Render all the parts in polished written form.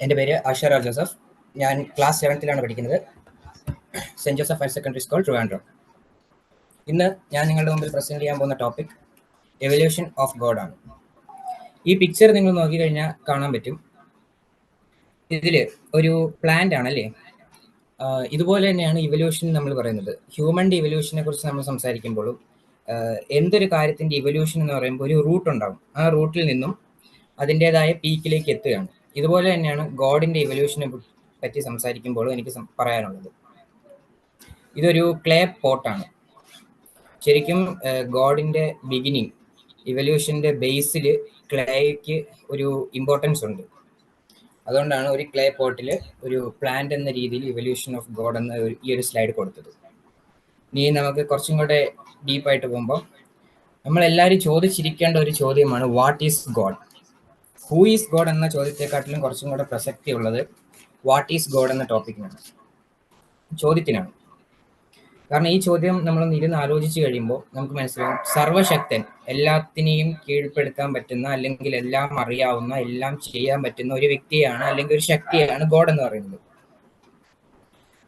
എൻ്റെ പേര് അഷറ ജോസഫ്. ഞാൻ ക്ലാസ് 7th പഠിക്കുന്നത്. Saint Joseph higher secondary school, Trivandrum. ഇന്ന് ഞാൻ നിങ്ങളുടെ മുമ്പിൽ പ്രസന്റ് ചെയ്യാൻ പോകുന്ന ടോപ്പിക് എവല്യൂഷൻ ഓഫ് ഗോഡ് ആണ്. ഈ പിക്ചർ നിങ്ങൾ നോക്കിക്കഴിഞ്ഞാൽ കാണാൻ പറ്റും. ഇതിൽ ഒരു പ്ലാന്റ് ആണല്ലേ. ഇതുപോലെ തന്നെയാണ് ഇവല്യൂഷൻ നമ്മൾ പറയുന്നത്. ഹ്യൂമൻ്റെ ഇവല്യൂഷനെ കുറിച്ച് നമ്മൾ സംസാരിക്കുമ്പോഴും എന്തൊരു കാര്യത്തിൻ്റെ ഇവല്യൂഷൻ എന്ന് പറയുമ്പോൾ ഒരു റൂട്ട് ഉണ്ടാകും. ആ റൂട്ടിൽ നിന്നും അതിൻ്റെതായ പീക്കിലേക്ക് എത്തുകയാണ്. ഇതുപോലെ തന്നെയാണ് ഗോഡിൻ്റെ ഇവല്യൂഷനെ പറ്റി സംസാരിക്കുമ്പോഴും എനിക്ക് പറയാനുള്ളത്. ഇതൊരു ക്ലേ പോട്ടാണ്. ശരിക്കും ഗോഡിൻ്റെ ബിഗിനിങ്, ഇവല്യൂഷൻ്റെ ബേസിൽ ക്ലേയ്ക്ക് ഒരു ഇമ്പോർട്ടൻസ് ഉണ്ട്. അതുകൊണ്ടാണ് ഒരു ക്ലേ പോട്ടിൽ ഒരു പ്ലാന്റ് എന്ന രീതിയിൽ ഇവല്യൂഷൻ ഓഫ് ഗോഡ് എന്ന ഈ ഒരു സ്ലൈഡ് കൊടുത്തത്. ഇനി നമുക്ക് കുറച്ചും കൂടെ ഡീപ്പായിട്ട് പോകുമ്പോൾ നമ്മളെല്ലാവരും ചോദിച്ചിരിക്കേണ്ട ഒരു ചോദ്യമാണ് what is God. Who is God എന്ന ചോദ്യത്തെക്കാട്ടിലും കുറച്ചും കൂടെ പ്രസക്തി ഉള്ളത് വാട്ട് ഈസ് ഗോഡ് എന്ന ടോപ്പിക്കിനാണ്, ചോദ്യത്തിനാണ്. കാരണം ഈ ചോദ്യം നമ്മളൊന്ന് ഇരുന്ന് ആലോചിച്ച് കഴിയുമ്പോൾ നമുക്ക് മനസ്സിലാവും, സർവശക്തൻ, എല്ലാത്തിനെയും കീഴ്പ്പെടുത്താൻ പറ്റുന്ന, അല്ലെങ്കിൽ എല്ലാം അറിയാവുന്ന, എല്ലാം ചെയ്യാൻ പറ്റുന്ന ഒരു വ്യക്തിയാണ്, അല്ലെങ്കിൽ ഒരു ശക്തിയാണ് ഗോഡ് എന്ന് പറയുന്നത്.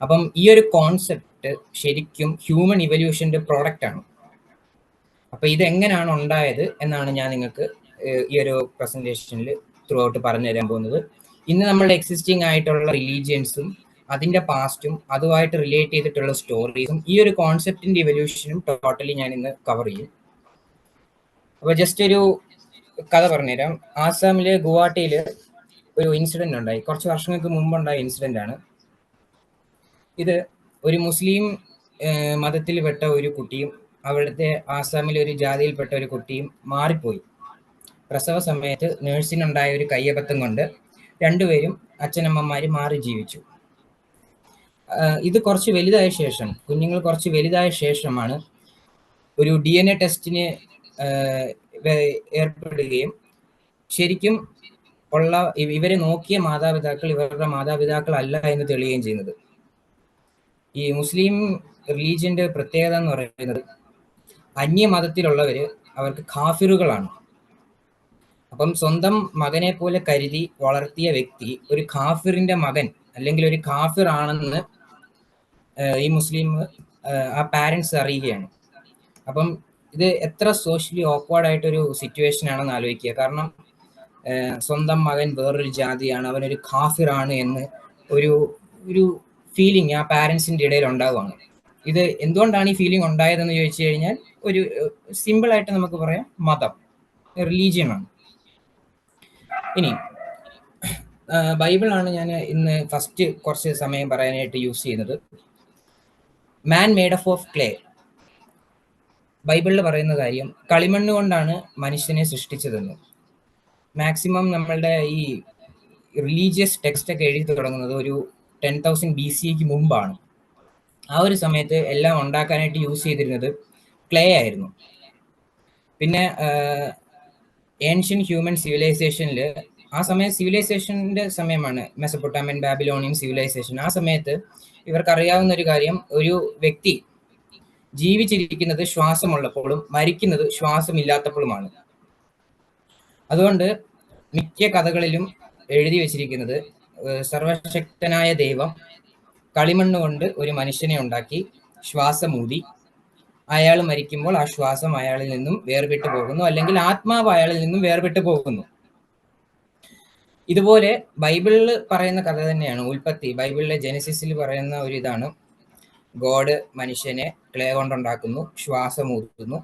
അപ്പം ഈ ഒരു കോൺസെപ്റ്റ് ശരിക്കും ഹ്യൂമൻ ഇവല്യൂഷൻ്റെ പ്രോഡക്റ്റ് ആണ്. അപ്പം ഇതെങ്ങനെയാണ് ഉണ്ടായത് എന്നാണ് ഞാൻ നിങ്ങൾക്ക് ഈ ഒരു പ്രസന്റേഷനിൽ ത്രൂ ഔട്ട് പറഞ്ഞു തരാൻ പോകുന്നത്. ഇന്ന് നമ്മൾ എക്സിസ്റ്റിംഗ് ആയിട്ടുള്ള റിലീജിയൻസും അതിൻ്റെ പാസ്റ്റും അതുമായിട്ട് റിലേറ്റ് ചെയ്തിട്ടുള്ള സ്റ്റോറീസും ഈ ഒരു കോൺസെപ്റ്റിൻ്റെ ഇവല്യൂഷനും ടോട്ടലി ഞാൻ ഇന്ന് കവർ ചെയ്യും. അപ്പോൾ ജസ്റ്റ് ഒരു കഥ പറഞ്ഞുതരാം. ആസാമിലെ ഗുവാഹട്ടിയിൽ ഒരു ഇൻസിഡൻറ്റ് ഉണ്ടായി. കുറച്ച് വർഷങ്ങൾക്ക് മുമ്പുണ്ടായ ഇൻസിഡൻ്റ് ആണ് ഇത്. ഒരു മുസ്ലിം മതത്തിൽപ്പെട്ട ഒരു കുട്ടിയും അവിടുത്തെ ആസാമിലെ ഒരു ജാതിയിൽപ്പെട്ട ഒരു കുട്ടിയും മാറിപ്പോയി. പ്രസവ സമയത്ത് നേഴ്സിനുണ്ടായ ഒരു കയ്യബദ്ധം കൊണ്ട് രണ്ടുപേരും അച്ഛനമ്മമാർ മാറി ജീവിച്ചു. ഇത് കുറച്ച് വലുതായ ശേഷം, കുഞ്ഞുങ്ങൾ കുറച്ച് വലുതായ ശേഷമാണ് ഒരു DNA ടെസ്റ്റിന് ഏർപ്പെടുകയും ശരിക്കും ഉള്ള ഇവരെ നോക്കിയ മാതാപിതാക്കൾ ഇവരുടെ മാതാപിതാക്കളല്ല എന്ന് തെളിയുകയും ചെയ്യുന്നത്. ഈ മുസ്ലിം റിലീജിയൻ്റെ പ്രത്യേകത എന്ന് പറയുന്നത് അന്യമതത്തിലുള്ളവർ അവർക്ക് കാഫിറുകളാണ്. അപ്പം സ്വന്തം മകനെ പോലെ കരുതി വളർത്തിയ വ്യക്തി ഒരു കാഫിറിൻ്റെ മകൻ അല്ലെങ്കിൽ ഒരു കാഫിർ ആണെന്ന് ഈ മുസ്ലിം ആ പാരൻസ് അറിയുകയാണ്. അപ്പം ഇത് എത്ര സോഷ്യലി ഓക്വേർഡായിട്ടൊരു സിറ്റുവേഷൻ ആണെന്ന് ആലോചിക്കുക. കാരണം സ്വന്തം മകൻ വേറൊരു ജാതിയാണ്, അവനൊരു കാഫിറാണ് എന്ന് ഒരു ഫീലിംഗ് ആ പാരൻസിൻ്റെ ഇടയിൽ ഉണ്ടാവുകയാണ്. ഇത് എന്തുകൊണ്ടാണ് ഈ ഫീലിംഗ് ഉണ്ടായതെന്ന് ചോദിച്ചു കഴിഞ്ഞാൽ ഒരു സിമ്പിളായിട്ട് നമുക്ക് പറയാം, മതം, റിലീജിയനാണ്. ഇനി ബൈബിളാണ് ഞാൻ ഇന്ന് ഫസ്റ്റ് കുറച്ച് സമയം പറയാനായിട്ട് യൂസ് ചെയ്യുന്നത്. മാൻ മേഡ് ഓഫ് ക്ലേ. ബൈബിളിൽ പറയുന്ന കാര്യം കളിമണ്ണ് കൊണ്ടാണ് മനുഷ്യനെ സൃഷ്ടിച്ചതെന്ന്. മാക്സിമം നമ്മളുടെ ഈ റിലീജിയസ് ടെക്സ്റ്റ് ഒക്കെ എഴുതി തുടങ്ങുന്നത് ഒരു 10,000 BCക്ക് മുമ്പാണ്. ആ ഒരു സമയത്ത് എല്ലാം ഉണ്ടാക്കാനായിട്ട് യൂസ് ചെയ്തിരുന്നത് ക്ലേ ആയിരുന്നു. പിന്നെ ഏൻഷ്യൻ ഹ്യൂമൻ സിവിലൈസേഷനിൽ ആ സമയം സിവിലൈസേഷൻ്റെ സമയമാണ്, മെസപ്പൊട്ടാമിയൻ ബാബിലോണിയൻ സിവിലൈസേഷൻ. ആ സമയത്ത് ഇവർക്കറിയാവുന്ന ഒരു കാര്യം, ഒരു വ്യക്തി ജീവിച്ചിരിക്കുന്നത് ശ്വാസമുള്ളപ്പോഴും മരിക്കുന്നത് ശ്വാസമില്ലാത്തപ്പോഴുമാണ്. അതുകൊണ്ട് മിക്ക കഥകളിലും എഴുതി വച്ചിരിക്കുന്നത് സർവശക്തനായ ദൈവം കളിമണ്ണ് കൊണ്ട് ഒരു മനുഷ്യനെ ഉണ്ടാക്കി ശ്വാസമൂതി അയാൾ മരിക്കുമ്പോൾ ആ ശ്വാസം അയാളിൽ നിന്നും വേർപെട്ടു പോകുന്നു, അല്ലെങ്കിൽ ആത്മാവ് അയാളിൽ നിന്നും വേർപെട്ടു പോകുന്നു. ഇതുപോലെ ബൈബിളിൽ പറയുന്ന കഥ തന്നെയാണ് ഉൽപ്പത്തി. ബൈബിളിലെ ജെനസിസിൽ പറയുന്ന ഒരു ഇതാണ്, ഗോഡ് മനുഷ്യനെ ക്ലേ കൊണ്ടുണ്ടാക്കുന്നു, ശ്വാസമൂത്തുന്നു,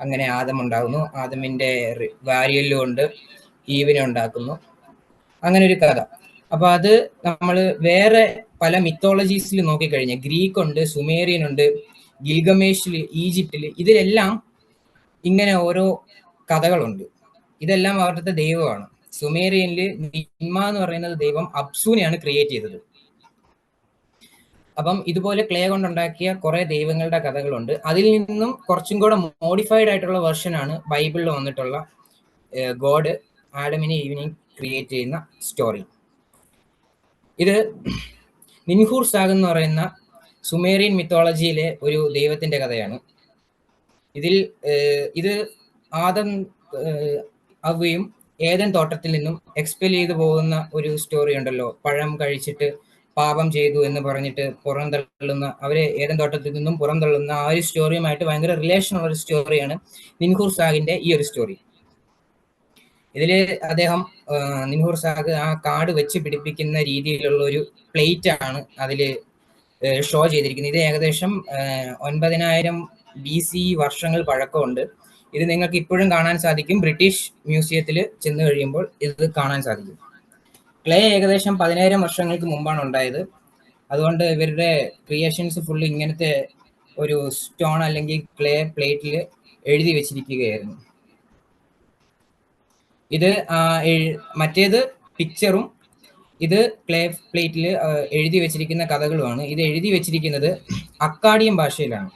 അങ്ങനെ ആദം ഉണ്ടാകുന്നു, ആദമിൻ്റെ വാരിയല്ലുകൊണ്ട് ഈവിനെ ഉണ്ടാക്കുന്നു, അങ്ങനെ ഒരു കഥ. അപ്പോൾ അത് നമ്മൾ വേറെ പല മിത്തോളജീസിൽ നോക്കിക്കഴിഞ്ഞാൽ ഗ്രീക്ക് ഉണ്ട്, സുമേറിയൻ ഉണ്ട്, ഗിൽഗമേഷിൽ, ഈജിപ്തിൽ, ഇതിലെല്ലാം ഇങ്ങനെ ഓരോ കഥകളുണ്ട്. ഇതെല്ലാം അവരുടെ ദൈവമാണ്. സുമേറിയനിൽ നിന്മ എന്ന് പറയുന്നത് ദൈവം അപ്സൂനെയാണ് ക്രിയേറ്റ് ചെയ്തത്. അപ്പം ഇതുപോലെ ക്ലേ കൊണ്ടുണ്ടാക്കിയ കുറേ ദൈവങ്ങളുടെ കഥകളുണ്ട്. അതിൽ നിന്നും കുറച്ചും കൂടെ മോഡിഫൈഡ് ആയിട്ടുള്ള വെർഷനാണ് ബൈബിളിൽ വന്നിട്ടുള്ള ഗോഡ് ആഡമിനെ ഈവിനെയും ക്രിയേറ്റ് ചെയ്യുന്ന സ്റ്റോറി. ഇത് നിൻഹൂർ സാഗ് എന്ന് പറയുന്ന സുമേറിയൻ മിത്തോളജിയിലെ ഒരു ദൈവത്തിൻ്റെ കഥയാണ്. ഇത് ആദം അവയും ഏദൻ തോട്ടത്തിൽ നിന്നും എക്സ്പെൽ ചെയ്തു പോകുന്ന ഒരു സ്റ്റോറി ഉണ്ടല്ലോ, പഴം കഴിച്ചിട്ട് പാപം ചെയ്തു എന്ന് പറഞ്ഞിട്ട് പുറന്തള്ളുന്ന, അവരെ ഏദൻ തോട്ടത്തിൽ നിന്നും പുറന്തള്ളുന്ന ആ ഒരു സ്റ്റോറിയുമായിട്ട് ഭയങ്കര റിലേഷൻ ഉള്ള ഒരു സ്റ്റോറിയാണ് നിൻഹൂർ സാഗിന്റെ ഈ ഒരു സ്റ്റോറി. ഇതില് അദ്ദേഹം നിൻഹൂർ സാഗ് ആ കാട് വെച്ച് പിടിപ്പിക്കുന്ന രീതിയിലുള്ള ഒരു പ്ലേറ്റ് ആണ് അതില് ഷോ ചെയ്തിരിക്കുന്നത്. ഇത് ഏകദേശം 9000 BC വർഷങ്ങൾ പഴക്കമുണ്ട്. ഇത് നിങ്ങൾക്ക് ഇപ്പോഴും കാണാൻ സാധിക്കും. ബ്രിട്ടീഷ് മ്യൂസിയത്തിൽ ചെന്ന് കഴിയുമ്പോൾ ഇത് കാണാൻ സാധിക്കും. ക്ലേ ഏകദേശം 10000 വർഷങ്ങൾക്ക് മുമ്പാണ് ഉണ്ടായത്. അതുകൊണ്ട് ഇവരുടെ ക്രിയേഷൻസ് ഫുള്ള് ഇങ്ങനത്തെ ഒരു സ്റ്റോൺ അല്ലെങ്കിൽ ക്ലേ പ്ലേറ്റിൽ എഴുതി വെച്ചിരിക്കുകയായിരുന്നു. ഇത് മറ്റേത് പിക്ചറും ഇത് ക്ലേ പ്ലേറ്റിൽ എഴുതി വെച്ചിരിക്കുന്ന കഥകളുമാണ്. ഇത് എഴുതി വെച്ചിരിക്കുന്നത് അക്കാഡിയൻ ഭാഷയിലാണ്.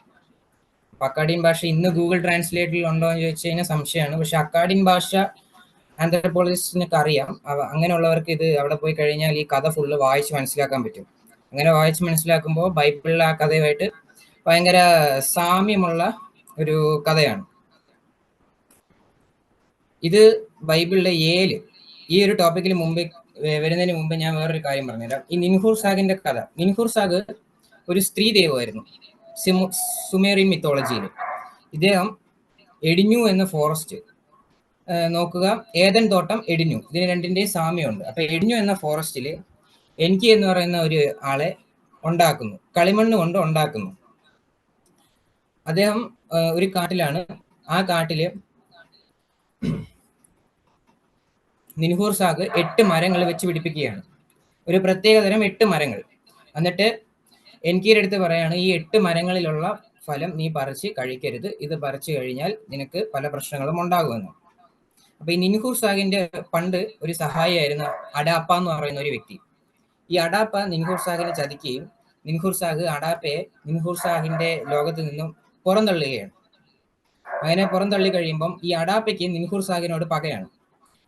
അക്കാഡിയൻ ഭാഷ ഇന്ന് ഗൂഗിൾ ട്രാൻസ്ലേറ്റിൽ ഉണ്ടോ എന്ന് ചോദിച്ചു കഴിഞ്ഞാൽ സംശയമാണ്. പക്ഷെ അക്കാഡിയൻ ഭാഷ ആന്ത്രപ്പോളജിസ്റ്റിനൊക്കെ അറിയാം. അങ്ങനെയുള്ളവർക്ക് ഇത് അവിടെ പോയി കഴിഞ്ഞാൽ ഈ കഥ ഫുള്ള് വായിച്ച് മനസ്സിലാക്കാൻ പറ്റും. അങ്ങനെ വായിച്ച് മനസ്സിലാക്കുമ്പോൾ ബൈബിളിലെ ആ കഥയുമായിട്ട് ഭയങ്കര സാമ്യമുള്ള ഒരു കഥയാണ്. ഇത് ബൈബിളിലെ ഈ ഒരു ടോപ്പിക്കിൽ മുമ്പ് വരുന്നതിന് മുമ്പ് ഞാൻ വേറൊരു കാര്യം പറഞ്ഞുതരാം. ഈ നിൻഹൂർ സാഗിന്റെ കഥ. നിൻഹൂർ സാഗ് ഒരു സ്ത്രീ ദൈവമായിരുന്നു സുമേറിയൻ മിത്തോളജിയിൽ. ഇദ്ദേഹം എഡിഞ്ഞു എന്ന ഫോറസ്റ്റ് നോക്കുക, ഏദൻ തോട്ടം, എഡിഞ്ഞു, ഇതിന് രണ്ടിന്റെയും സാമ്യമുണ്ട്. അപ്പൊ എഡിഞ്ഞു എന്ന ഫോറസ്റ്റിൽ എൻകി എന്ന് പറയുന്ന ഒരു ആളെ ഉണ്ടാക്കുന്നു, കളിമണ്ണ് കൊണ്ട് ഉണ്ടാക്കുന്നു. അദ്ദേഹം ഒരു കാട്ടിലാണ്. ആ കാട്ടില് നിൻഹൂർ സാഗ് 8 മരങ്ങൾ വെച്ച് പിടിപ്പിക്കുകയാണ്, ഒരു പ്രത്യേകതരം 8 മരങ്ങൾ. എന്നിട്ട് എൻകിയുടെ അടുത്ത് പറയാണ്, ഈ 8 മരങ്ങളിലുള്ള ഫലം നീ പറിച്ച് കഴിക്കരുത്, ഇത് പറിച്ചു കഴിഞ്ഞാൽ നിനക്ക് പല പ്രശ്നങ്ങളും ഉണ്ടാകുമെന്ന്. അപ്പൊ ഈ നിൻഹൂർ സാഗിന്റെ പണ്ട് ഒരു സഹായിയായിരുന്ന അഡാപ്പ എന്ന് പറയുന്ന ഒരു വ്യക്തി. ഈ അഡാപ്പ നിൻഹൂർ സാഗിനെ ചതിക്കുകയും നിൻഹൂർ സാഗ് അഡാപ്പയെ നിൻഹൂർ സാഗിന്റെ ലോകത്ത് നിന്നും പുറന്തള്ളുകയാണ്. അങ്ങനെ പുറന്തള്ളി കഴിയുമ്പം ഈ അഡാപ്പയ്ക്ക് നിൻഹൂർ സാഗിനോട് പകയാണ്.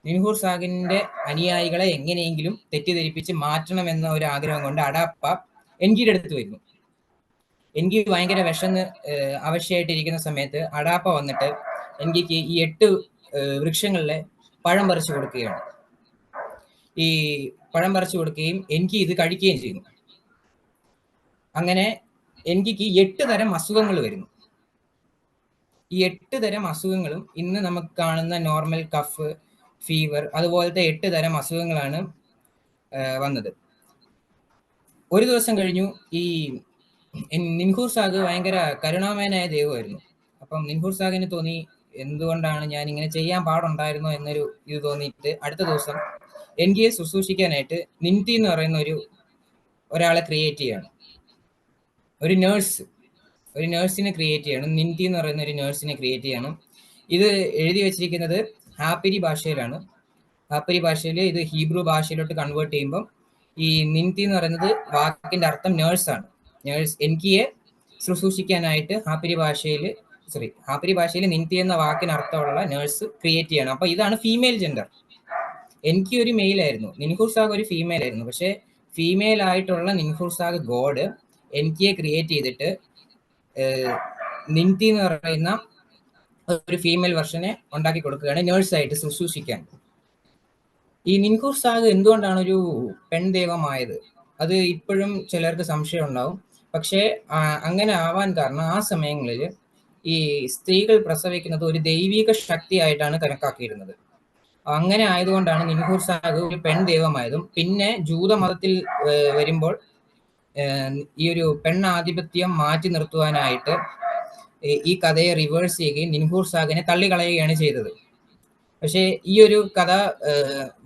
നിൻഹൂർ സാഗിന്റെ അനുയായികളെ എങ്ങനെയെങ്കിലും തെറ്റിദ്ധരിപ്പിച്ച് മാറ്റണമെന്ന ഒരു ആഗ്രഹം കൊണ്ട് അഡാപ്പ എൻകിയുടെ അടുത്ത് വരുന്നു. എൻകി ഭയങ്കര വിശന്ന് അവശയായിട്ടിരിക്കുന്ന സമയത്ത് അഡാപ്പ വന്നിട്ട് എൻകിക്ക് ഈ 8 വൃക്ഷങ്ങളിലെ പഴം പറിച്ചു കൊടുക്കുകയാണ്. ഈ പഴം പറിച്ചു കൊടുക്കുകയും എൻകി ഇത് കഴിക്കുകയും ചെയ്യുന്നു. അങ്ങനെ എൻകിക്ക് 8 തരം അസുഖങ്ങൾ വരുന്നു. ഈ 8 തരം അസുഖങ്ങളും ഇന്ന് നമുക്ക് കാണുന്ന നോർമൽ കഫ്, ഫീവർ, അതുപോലത്തെ 8 തരം അസുഖങ്ങളാണ് വന്നത്. ഒരു ദിവസം കഴിഞ്ഞു. ഈ നിൻഹൂർ സാഗ് ഭയങ്കര കരുണാമയനായ ദൈവമായിരുന്നു. അപ്പം നിൻഹൂർ സാഗിന് തോന്നി, എന്തുകൊണ്ടാണ് ഞാൻ ഇങ്ങനെ ചെയ്യാൻ പാടുണ്ടായിരുന്നോ എന്നൊരു ഇത് തോന്നിയിട്ട് അടുത്ത ദിവസം എൻകിയെ ശുശ്രൂഷിക്കാനായിട്ട് നിൻതി എന്ന് പറയുന്ന ഒരാളെ ക്രിയേറ്റ് ചെയ്യാണ്. ഒരു നേഴ്സിനെ ക്രിയേറ്റ് ചെയ്യണം. നിൻതി എന്ന് പറയുന്ന ഒരു നേഴ്സിനെ ക്രിയേറ്റ് ചെയ്യണം. ഇത് എഴുതി വെച്ചിരിക്കുന്നത് ഹാപ്പിരി ഭാഷയിലാണ്. ഹാപ്പിരി ഭാഷയിൽ ഇത് ഹീബ്രു ഭാഷയിലോട്ട് കൺവേർട്ട് ചെയ്യുമ്പം ഈ നിൻതി എന്ന് പറയുന്നത് വാക്കിന്റെ അർത്ഥം നേഴ്സാണ്. നേഴ്സ് എൻകിയെ ശുശ്രൂഷിക്കാനായിട്ട് ഹാപ്പിരി ഭാഷയിൽ നിൻതി എന്ന വാക്കിന് അർത്ഥമുള്ള നേഴ്സ് ക്രിയേറ്റ് ചെയ്യണം. അപ്പൊ ഇതാണ് ഫീമെയിൽ ജെൻഡർ. എൻകി ഒരു മെയിൽ ആയിരുന്നു, നിൻഹൂർ സാഗ് ഒരു ഫീമെയിൽ ആയിരുന്നു. പക്ഷെ ഫീമെയിൽ ആയിട്ടുള്ള നിൻഹൂർ സാഗ് ഗോഡ് എൻകിയെ ക്രിയേറ്റ് ചെയ്തിട്ട് നിൻതി എന്ന് പറയുന്ന ഒരു ഫീമെയിൽ വെർഷനെ ഉണ്ടാക്കി കൊടുക്കുകയാണ് നേഴ്സായിട്ട് ശുശ്രൂഷിക്കാൻ. ഈ നിൻഹൂർ സാഗ് എന്തുകൊണ്ടാണ് ഒരു പെൺദൈവമായത്? അത് ഇപ്പോഴും ചിലർക്ക് സംശയം ഉണ്ടാവും. പക്ഷേ അങ്ങനെ ആവാൻ കാരണം ആ സമയങ്ങളിൽ ഈ സ്ത്രീകൾ പ്രസവിക്കുന്നത് ഒരു ദൈവിക ശക്തിയായിട്ടാണ് കണക്കാക്കിയിരുന്നത്. അങ്ങനെ ആയതുകൊണ്ടാണ് നിൻഹൂർ സാഗ് ഒരു പെൺദൈവമായതും. പിന്നെ ജൂതമതത്തിൽ വരുമ്പോൾ ഈ ഒരു പെണ്ണാധിപത്യം മാറ്റി നിർത്തുവാനായിട്ട് ഈ കഥയെ റിവേഴ്സ് ചെയ്യുകയും നിൻഹൂർ സാഗിനെ തള്ളിക്കളയുകയാണ് ചെയ്തത്. പക്ഷേ ഈ ഒരു കഥ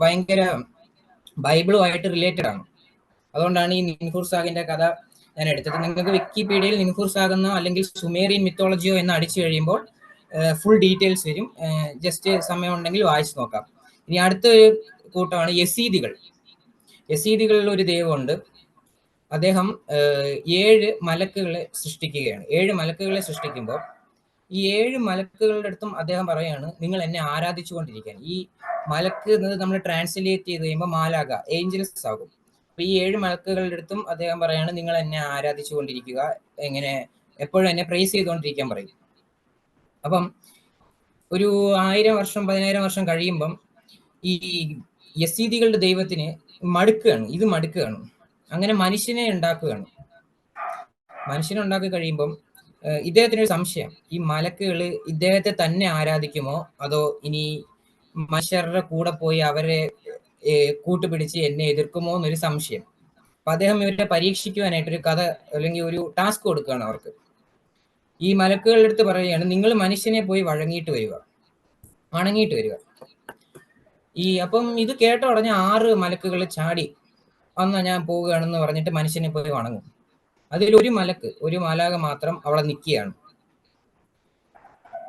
ഭയങ്കര ബൈബിളുമായിട്ട് റിലേറ്റഡ് ആണ്. അതുകൊണ്ടാണ് ഈ നിൻഹൂർ സാഗിന്റെ കഥ ഞാൻ എടുത്തത്. നിങ്ങൾക്ക് വിക്കിപീഡിയയിൽ നിൻഹൂർ സാഗ് എന്നോ അല്ലെങ്കിൽ സുമേറിയൻ മിത്തോളജിയോ എന്ന് അടിച്ചു കഴിയുമ്പോൾ ഫുൾ ഡീറ്റെയിൽസ് വരും. ജസ്റ്റ് സമയമുണ്ടെങ്കിൽ വായിച്ചു നോക്കാം. ഇനി അടുത്തൊരു കൂട്ടമാണ് യസീദികൾ. യസീദികളിൽ ഒരു ദൈവമുണ്ട്. അദ്ദേഹം 7 മലക്കുകളെ സൃഷ്ടിക്കുകയാണ്. 7 മലക്കുകളെ സൃഷ്ടിക്കുമ്പോൾ ഈ 7 മലക്കുകളുടെ അടുത്തും അദ്ദേഹം പറയാണ്, നിങ്ങൾ എന്നെ ആരാധിച്ചു കൊണ്ടിരിക്കാൻ. ഈ മലക്ക് എന്നത് നമ്മൾ ട്രാൻസ്ലേറ്റ് ചെയ്ത് കഴിയുമ്പോൾ മാലാക, ഏഞ്ചൽസ് ആകും. അപ്പൊ ഈ 7 മലക്കുകളുടെ അടുത്തും അദ്ദേഹം പറയാണ്, നിങ്ങൾ എന്നെ ആരാധിച്ചു കൊണ്ടിരിക്കുക, എങ്ങനെ എപ്പോഴും എന്നെ പ്രൈസ് ചെയ്തുകൊണ്ടിരിക്കാൻ പറയും. അപ്പം ഒരു 1000 വർഷം 10000 വർഷം കഴിയുമ്പം ഈ യസീദികളുടെ ദൈവത്തിന് ഇത് മടുക്കുകയാണ്. അങ്ങനെ മനുഷ്യനെ ഉണ്ടാക്കി കഴിയുമ്പം ഇദ്ദേഹത്തിനൊരു സംശയം, ഈ മലക്കുകൾ ഇദ്ദേഹത്തെ തന്നെ ആരാധിക്കുമോ അതോ ഇനി മനുഷ്യരുടെ കൂടെ പോയി അവരെ കൂട്ടുപിടിച്ച് എന്നെ എതിർക്കുമോ എന്നൊരു സംശയം. അപ്പൊ അദ്ദേഹം ഇവരെ പരീക്ഷിക്കുവാനായിട്ടൊരു കഥ അല്ലെങ്കിൽ ഒരു ടാസ്ക് കൊടുക്കുകയാണ് അവർക്ക്. ഈ മലക്കുകളുടെ അടുത്ത് പറയുകയാണ്, നിങ്ങൾ മനുഷ്യനെ പോയി വണങ്ങിയിട്ട് വരിക. അപ്പം ഇത് കേട്ട ഉടനെ 6 മലക്കുകൾ ചാടി അന്നാ ഞാൻ പോവുകയാണെന്ന് പറഞ്ഞിട്ട് മനുഷ്യനെ പോയി വണങ്ങും. അതിൽ ഒരു മാലാക മാത്രം അവിടെ നിൽക്കുകയാണ്.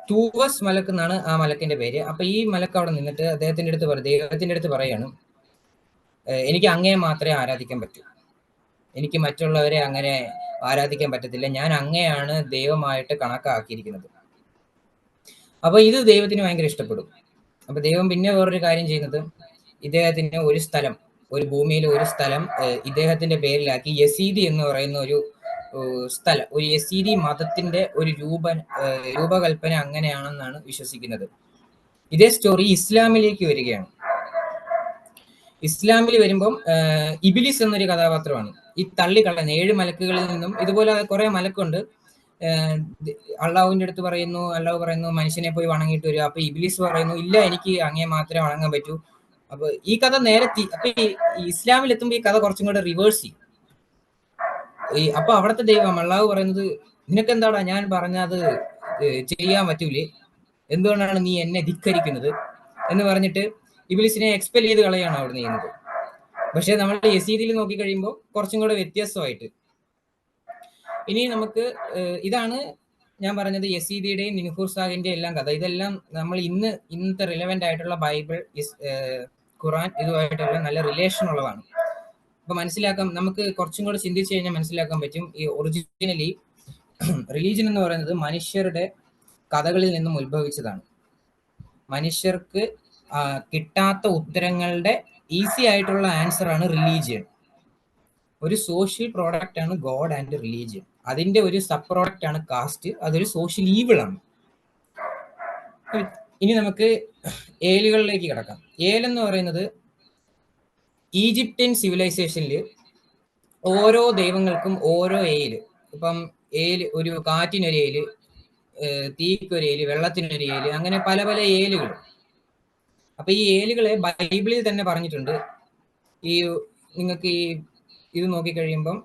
തൂവസ് മലക്ക് എന്നാണ് ആ മലക്കിന്റെ പേര്. അപ്പൊ ഈ മലക്ക് അവിടെ നിന്നിട്ട് ദൈവത്തിന്റെ അടുത്ത് പറയാണ്, എനിക്ക് അങ്ങയെ മാത്രമേ ആരാധിക്കാൻ പറ്റൂ, എനിക്ക് മറ്റുള്ളവരെ അങ്ങനെ ആരാധിക്കാൻ പറ്റത്തില്ല, ഞാൻ അങ്ങയാണ് ദൈവമായിട്ട് കണക്കാക്കിയിരിക്കുന്നത്. അപ്പൊ ഇത് ദൈവത്തിന് ഭയങ്കര ഇഷ്ടപ്പെടും. അപ്പൊ ദൈവം പിന്നെ വേറൊരു കാര്യം ചെയ്യുന്നത്, ഇദ്ദേഹത്തിന് ഒരു ഭൂമിയിൽ ഒരു സ്ഥലം ഇദ്ദേഹത്തിന്റെ പേരിലാക്കി യസീദി എന്ന് പറയുന്ന ഒരു സ്ഥലം, ഒരു യസീദി മതത്തിന്റെ ഒരു രൂപകൽപ്പന അങ്ങനെയാണെന്നാണ് വിശ്വസിക്കുന്നത്. ഇതേ സ്റ്റോറി ഇസ്ലാമിലേക്ക് വരികയാണ്. ഇസ്ലാമിൽ വരുമ്പം ഇബിലിസ് എന്നൊരു കഥാപാത്രമാണ് ഈ തള്ളിക്കളയുന്ന 7 മലക്കുകളിൽ നിന്നും. ഇതുപോലെ കുറെ മലക്കുണ്ട്. അള്ളാഹുവിന്റെ അടുത്ത് അള്ളാഹു പറയുന്നു മനുഷ്യനെ പോയി വണങ്ങിയിട്ട് വരിക. അപ്പൊ ഇബിലിസ് പറയുന്നു, ഇല്ല, എനിക്ക് അങ്ങേ മാത്രമേ വണങ്ങാൻ പറ്റൂ. അപ്പൊ ഈ കഥ അപ്പൊ ഈ ഇസ്ലാമിൽ എത്തുമ്പോൾ ഈ കഥ കുറച്ചും കൂടെ റിവേഴ്സ് ചെയ്യും. അപ്പൊ അവിടുത്തെ ദൈവം അള്ളാഹു പറയുന്നത്, നിനക്കെന്താടാ ഞാൻ പറഞ്ഞത് ചെയ്യാൻ പറ്റൂലേ, എന്തുകൊണ്ടാണ് നീ എന്നെ ധിക്കരിക്കുന്നത് എന്ന് പറഞ്ഞിട്ട് ഇബിലിസിനെ എക്സ്പെൽ ചെയ്ത് കളയാണ് അവിടെ ചെയ്യുന്നത്. പക്ഷെ നമ്മൾ യസീദിൽ നോക്കി കഴിയുമ്പോൾ കുറച്ചും കൂടെ വ്യത്യസ്തമായിട്ട്. ഇനി നമുക്ക് ഇതാണ് ഞാൻ പറഞ്ഞത്, യസീദിയുടെയും നിൻഹൂർ സാഹിന്റെയും എല്ലാം കഥ. ഇതെല്ലാം നമ്മൾ ഇന്നത്തെ റിലവന്റ് ആയിട്ടുള്ള ബൈബിൾ, ഖുറാൻ ഇതുമായിട്ടെല്ലാം നല്ല റിലേഷൻ ഉള്ളതാണ്. അപ്പൊ നമുക്ക് കുറച്ചും കൂടെ ചിന്തിച്ചു കഴിഞ്ഞാൽ മനസ്സിലാക്കാൻ പറ്റും, ഈ ഒറിജിനലി റിലീജിയൻ എന്ന് പറയുന്നത് മനുഷ്യരുടെ കഥകളിൽ നിന്നും ഉത്ഭവിച്ചതാണ്. മനുഷ്യർക്ക് കിട്ടാത്ത ഉത്തരങ്ങളുടെ ഈസി ആയിട്ടുള്ള ആൻസർ ആണ് റിലീജിയൻ. ഒരു സോഷ്യൽ പ്രോഡക്റ്റ് ആണ് ഗോഡ് ആൻഡ് റിലീജിയൻ. അതിന്റെ ഒരു സബ് പ്രോഡക്റ്റ് ആണ് കാസ്റ്റ്. അതൊരു സോഷ്യൽ ഈവിൾ ആണ്. ഇനി നമുക്ക് ഏലുകളിലേക്ക് കിടക്കാം. ഏലെന്ന് പറയുന്നത് ഈജിപ്ഷ്യൻ സിവിലൈസേഷനിൽ ഓരോ ദൈവങ്ങൾക്കും ഓരോ ഏല്. ഇപ്പം ഒരു കാറ്റിനൊരു ഏല്, തീക്കൊരു ഏല്, വെള്ളത്തിനൊരു ഏല്, അങ്ങനെ പല പല ഏലുകൾ. അപ്പൊ ഈ ഏലുകളെ ബൈബിളിൽ തന്നെ പറഞ്ഞിട്ടുണ്ട്. നിങ്ങൾക്ക് ഇത് നോക്കിക്കഴിയുമ്പം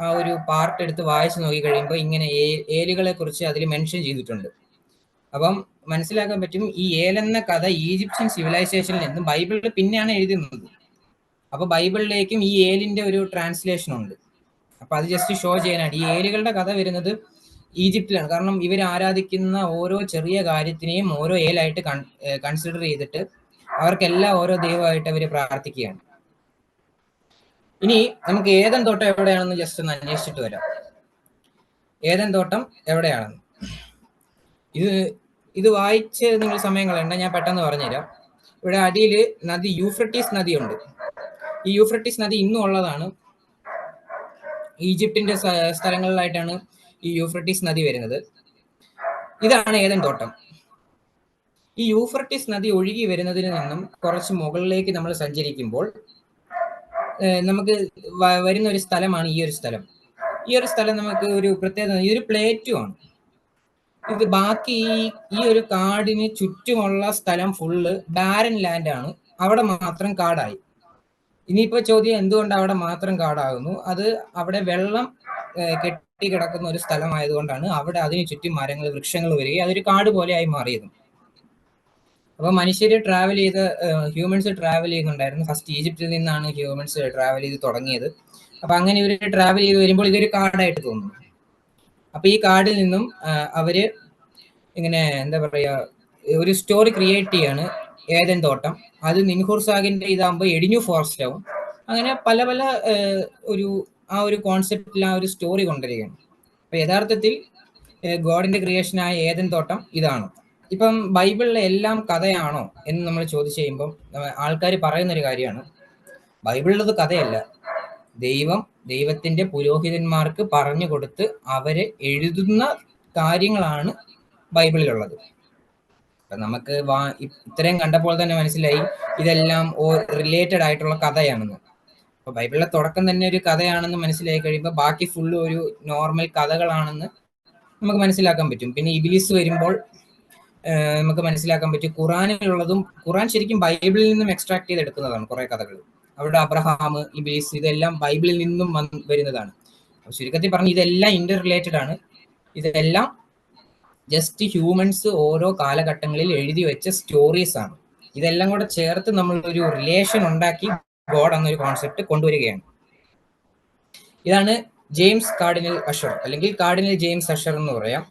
ആ ഒരു പാർട്ട് എടുത്ത് വായിച്ച് നോക്കിക്കഴിയുമ്പോൾ ഇങ്ങനെ ഏലുകളെ കുറിച്ച് അതിൽ മെൻഷൻ ചെയ്തിട്ടുണ്ട്. അപ്പം മനസ്സിലാക്കാൻ പറ്റും, ഈ ഏലെന്ന കഥ ഈജിപ്ഷ്യൻ സിവിലൈസേഷനിൽ നിന്നും ബൈബിളിൽ പിന്നെയാണ് എഴുതുന്നത്. അപ്പൊ ബൈബിളിലേക്കും ഈ ഏലിന്റെ ഒരു ട്രാൻസ്ലേഷൻ ഉണ്ട്. അപ്പൊ അത് ജസ്റ്റ് ഷോ ചെയ്യാനായിട്ട്. ഈ ഏലുകളുടെ കഥ വരുന്നത് ഈജിപ്തിലാണ്. കാരണം ഇവർ ആരാധിക്കുന്ന ഓരോ ചെറിയ കാര്യത്തിനെയും ഓരോ ഏലായിട്ട് കൺസിഡർ ചെയ്തിട്ട് അവർക്കെല്ലാം ഓരോ ദൈവമായിട്ട് അവർ പ്രാർത്ഥിക്കുകയാണ്. ഇനി നമുക്ക് ഏദൻ തോട്ടം എവിടെയാണെന്ന് ജസ്റ്റ് ഒന്ന് അന്വേഷിച്ചിട്ട് വരാം. ഏദൻ തോട്ടം എവിടെയാണെന്ന് ഇത് വായിച്ച് നിങ്ങൾ സമയം കളയണ്ട, ഞാൻ പെട്ടെന്ന് പറഞ്ഞുതരാം. ഇവിടെ അടിയിൽ നദി, യൂഫ്രട്ടീസ് നദിയുണ്ട്. ഈ യൂഫ്രട്ടീസ് നദി ഇന്നും ഉള്ളതാണ്. ഈജിപ്തിന്റെ സ്ഥലങ്ങളിലായിട്ടാണ് ഈ യൂഫ്രട്ടീസ് നദി വരുന്നത്. ഇതാണ് ഏദൻ തോട്ടം. ഈ യൂഫ്രട്ടീസ് നദി ഒഴുകി വരുന്നതിൽ നിന്നും കുറച്ച് മുകളിലേക്ക് നമ്മൾ സഞ്ചരിക്കുമ്പോൾ നമുക്ക് വരുന്ന ഒരു സ്ഥലമാണ് ഈ ഒരു സ്ഥലം. ഈ ഒരു സ്ഥലം നമുക്ക് ഒരു പ്രത്യേകത, ഇതൊരു പ്ലേറ്റുമാണ്. ഇത് ബാക്കി ഈ ഒരു കാടിന് ചുറ്റുമുള്ള സ്ഥലം ഫുള്ള് ബാരൻ ലാൻഡ് ആണ്. അവിടെ മാത്രം കാടായി. ഇനിയിപ്പോ ചോദ്യം, എന്തുകൊണ്ട് അവിടെ മാത്രം കാടാകുന്നു? അത് അവിടെ വെള്ളം കെട്ടിക്കിടക്കുന്ന ഒരു സ്ഥലമായതുകൊണ്ടാണ് അവിടെ അതിന് ചുറ്റും മരങ്ങൾ, വൃക്ഷങ്ങൾ വരികയും അതൊരു കാട് പോലെ ആയി മാറിയത്. അപ്പൊ ഹ്യൂമൻസ് ട്രാവൽ ചെയ്യുന്നുണ്ടായിരുന്നു. ഫസ്റ്റ് ഈജിപ്തിൽ നിന്നാണ് ഹ്യൂമൻസ് ട്രാവൽ ചെയ്ത് തുടങ്ങിയത്. അപ്പൊ അങ്ങനെ ഇവർ ട്രാവൽ ചെയ്ത് വരുമ്പോൾ ഇതൊരു കാടായിട്ട് തോന്നുന്നു. അപ്പൊ ഈ കാടിൽ നിന്നും അവര് ഇങ്ങനെ എന്താ പറയാ, ഒരു സ്റ്റോറി ക്രിയേറ്റ് ചെയ്യാണ്, ഏദൻ തോട്ടം. അത് നിൻഹൂർ സാഗിന്റെ ഇതാകുമ്പോൾ എഡിഞ്ഞു ഫോറസ്റ്റ് ആവും. അങ്ങനെ പല പല ആ ഒരു കോൺസെപ്റ്റിൽ ആ ഒരു സ്റ്റോറി കൊണ്ടുവരികയാണ്. അപ്പൊ യഥാർത്ഥത്തിൽ ഗോഡിന്റെ ക്രിയേഷനായ ഏദൻ തോട്ടം ഇതാണ്. ഇപ്പം ബൈബിളിലെ എല്ലാം കഥയാണോ എന്ന് നമ്മൾ ചോദിച്ചു കഴിയുമ്പം ആൾക്കാർ പറയുന്നൊരു കാര്യമാണ്, ബൈബിളിലത് കഥയല്ല. ദൈവത്തിന്റെ പുരോഹിതന്മാർക്ക് പറഞ്ഞു കൊടുത്ത് അവരെ എഴുതുന്ന കാര്യങ്ങളാണ് ബൈബിളിലുള്ളത്. നമുക്ക് ഇത്രയും കണ്ടപ്പോൾ തന്നെ മനസ്സിലായി ഇതെല്ലാം റിലേറ്റഡ് ആയിട്ടുള്ള കഥയാണെന്ന്. അപ്പൊ ബൈബിളിലെ തുടക്കം തന്നെ ഒരു കഥയാണെന്ന് മനസ്സിലായി കഴിയുമ്പോൾ ബാക്കി ഫുള്ള് ഒരു നോർമൽ കഥകളാണെന്ന് നമുക്ക് മനസ്സിലാക്കാൻ പറ്റും. പിന്നെ ഇബിലിസ് വരുമ്പോൾ നമുക്ക് മനസ്സിലാക്കാൻ പറ്റും ഖുറാനിലുള്ളതും, ഖുറാൻ ശരിക്കും ബൈബിളിൽ നിന്നും എക്സ്ട്രാക്ട് ചെയ്തെടുക്കുന്നതാണ് കുറെ കഥകൾ. അവിടെ അബ്രഹാം, ഇബിലിസ് ഇതെല്ലാം ബൈബിളിൽ നിന്നും വരുന്നതാണ്. ചുരുക്കത്തിൽ പറഞ്ഞ് ഇതെല്ലാം ഇന്റർ റിലേറ്റഡ് ആണ്. ഇതെല്ലാം ജസ്റ്റ് ഹ്യൂമൻസ് ഓരോ കാലഘട്ടങ്ങളിൽ എഴുതി വെച്ച സ്റ്റോറീസ് ആണ്. ഇതെല്ലാം കൂടെ ചേർത്ത് നമ്മൾ ഒരു റിലേഷൻ ഉണ്ടാക്കി ഗോഡ് എന്നൊരു കോൺസെപ്റ്റ് കൊണ്ടുവരികയാണ്. ഇതാണ് ജെയിംസ് കാർഡിനൽ അഷർ, അല്ലെങ്കിൽ കാർഡിനൽ ജെയിംസ് അഷർ എന്ന് പറയാം.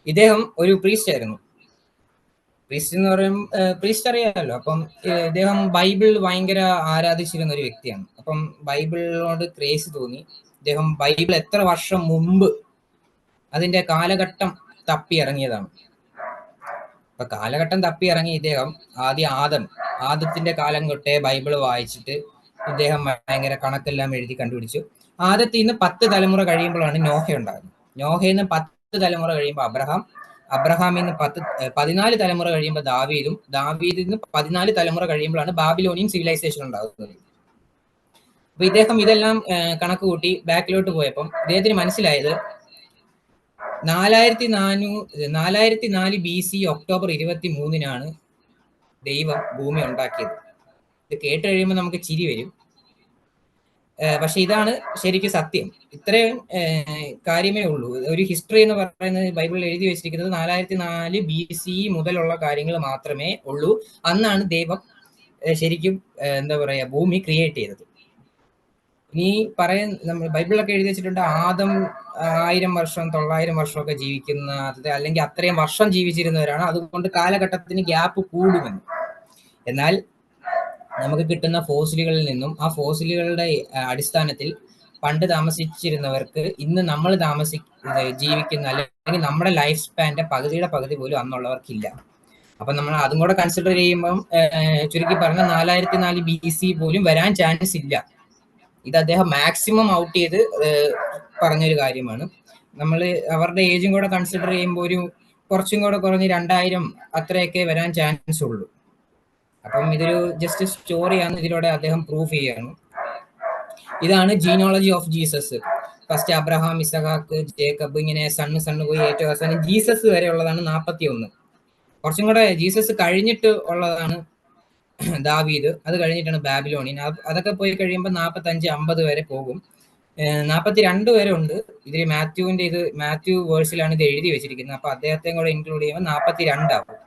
ഇദ്ദേഹം ഒരു പ്രീസ്റ്റ് ആയിരുന്നു. പ്രീസ്റ്റ് എന്ന് പറയുമ്പോൾ പ്രീസ്റ്റ് അറിയാമല്ലോ. അപ്പം ഇദ്ദേഹം ബൈബിൾ ഭയങ്കര ആരാധിച്ചിരുന്ന ഒരു വ്യക്തിയാണ്. അപ്പം ബൈബിളിനോട് ക്രേസ് തോന്നി. ഇദ്ദേഹം ബൈബിൾ എത്ര വർഷം മുമ്പ് അതിന്റെ കാലഘട്ടം തപ്പി ഇറങ്ങിയതാണ്. അപ്പൊ കാലഘട്ടം തപ്പി ഇറങ്ങി ഇദ്ദേഹം ആദത്തിന്റെ കാലം തൊട്ടേ ബൈബിള് വായിച്ചിട്ട് ഇദ്ദേഹം ഭയങ്കര കണക്കെല്ലാം എഴുതി കണ്ടുപിടിച്ചു. ആദത്തിൽ നിന്ന് 10 തലമുറ കഴിയുമ്പോഴാണ് നോഹ ഉണ്ടാകുന്നത്. നോഹയിൽ നിന്ന് 10 തലമുറ കഴിയുമ്പോൾ അബ്രഹാമിൽ നിന്ന് 14 തലമുറ കഴിയുമ്പോൾ ദാവീദിൽ നിന്ന് 14 തലമുറ കഴിയുമ്പോഴാണ് ബാബിലോണിയൻ സിവിലൈസേഷൻ ഉണ്ടാകുന്നത്. അപ്പൊ ഇദ്ദേഹം ഇതെല്ലാം കണക്ക് കൂട്ടി ബാക്കിലോട്ട് പോയപ്പം ഇദ്ദേഹത്തിന് മനസ്സിലായത് 404 BC ഒക്ടോബർ 23-നാണ് ദൈവം ഭൂമി ഉണ്ടാക്കിയത്. ഇത് കേട്ട് കഴിയുമ്പോൾ നമുക്ക് ചിരി വരും, പക്ഷെ ഇതാണ് ശരിക്കും സത്യം. ഇത്രയും കാര്യമേ ഉള്ളൂ. ഒരു ഹിസ്റ്ററി എന്ന് പറയുന്നത് ബൈബിളിൽ എഴുതി വെച്ചിരിക്കുന്നത് 404 BC മുതലുള്ള കാര്യങ്ങൾ മാത്രമേ ഉള്ളൂ. അന്നാണ് ദൈവം ശരിക്കും എന്താ പറയാ ഭൂമി ക്രിയേറ്റ് ചെയ്തത്. ഇനി നമ്മൾ ബൈബിളിലൊക്കെ എഴുതി വെച്ചിട്ടുണ്ട് ആദം 1000 വർഷം 900 വർഷമൊക്കെ ജീവിക്കുന്ന, അല്ലെങ്കിൽ അത്രയും വർഷം ജീവിച്ചിരുന്നവരാണ്, അതുകൊണ്ട് കാലഘട്ടത്തിന് ഗ്യാപ്പ് കൂടുമെന്ന്. എന്നാൽ നമുക്ക് കിട്ടുന്ന ഫോസിലുകളിൽ നിന്നും ആ ഫോസിലുകളുടെ അടിസ്ഥാനത്തിൽ പണ്ട് താമസിച്ചിരുന്നവർക്ക് ഇന്ന് നമ്മൾ ജീവിക്കുന്ന, അല്ലെങ്കിൽ നമ്മുടെ ലൈഫ് സ്പാന്റെ പകുതിയുടെ പകുതി പോലും അന്നുള്ളവർക്കില്ല. അപ്പൊ നമ്മൾ അതും കൂടെ കൺസിഡർ ചെയ്യുമ്പം ചുരുക്കി പറഞ്ഞ 404 BC പോലും വരാൻ ചാൻസ് ഇല്ല. ഇത് അദ്ദേഹം മാക്സിമം ഔട്ട് ചെയ്ത് പറഞ്ഞൊരു കാര്യമാണ്. നമ്മൾ അവരുടെ ഏജും കൂടെ കൺസിഡർ ചെയ്യുമ്പോൾ ഒരു കുറച്ചും കൂടെ കുറഞ്ഞ് 2000 അത്രയൊക്കെ വരാൻ ചാൻസ് ഉള്ളൂ. അപ്പം ഇതൊരു ജസ്റ്റ് സ്റ്റോറിയാണ്, ഇതിലൂടെ അദ്ദേഹം പ്രൂഫ് ചെയ്യാണ്. ഇതാണ് genealogy of Jesus. First Abraham, ഇസഹാക്ക്, ജേക്കബ്, ഇങ്ങനെ സണ്ണ് പോയി ഏറ്റവും അവസാനം ജീസസ് വരെ ഉള്ളതാണ് 41. കുറച്ചും കൂടെ ജീസസ് കഴിഞ്ഞിട്ട് ഉള്ളതാണ് ദാവീദ്, അത് കഴിഞ്ഞിട്ടാണ് ബാബിലോണിയൻ. അതൊക്കെ പോയി കഴിയുമ്പോൾ 45-50 വരെ പോകും. 42 വരെ ഉണ്ട്. ഇതിൽ മാത്യു വേഴ്സിലാണ് ഇത് എഴുതി വെച്ചിരിക്കുന്നത്. അപ്പൊ അദ്ദേഹത്തെയും കൂടെ ഇൻക്ലൂഡ് ചെയ്യുമ്പോൾ 42 ആവും.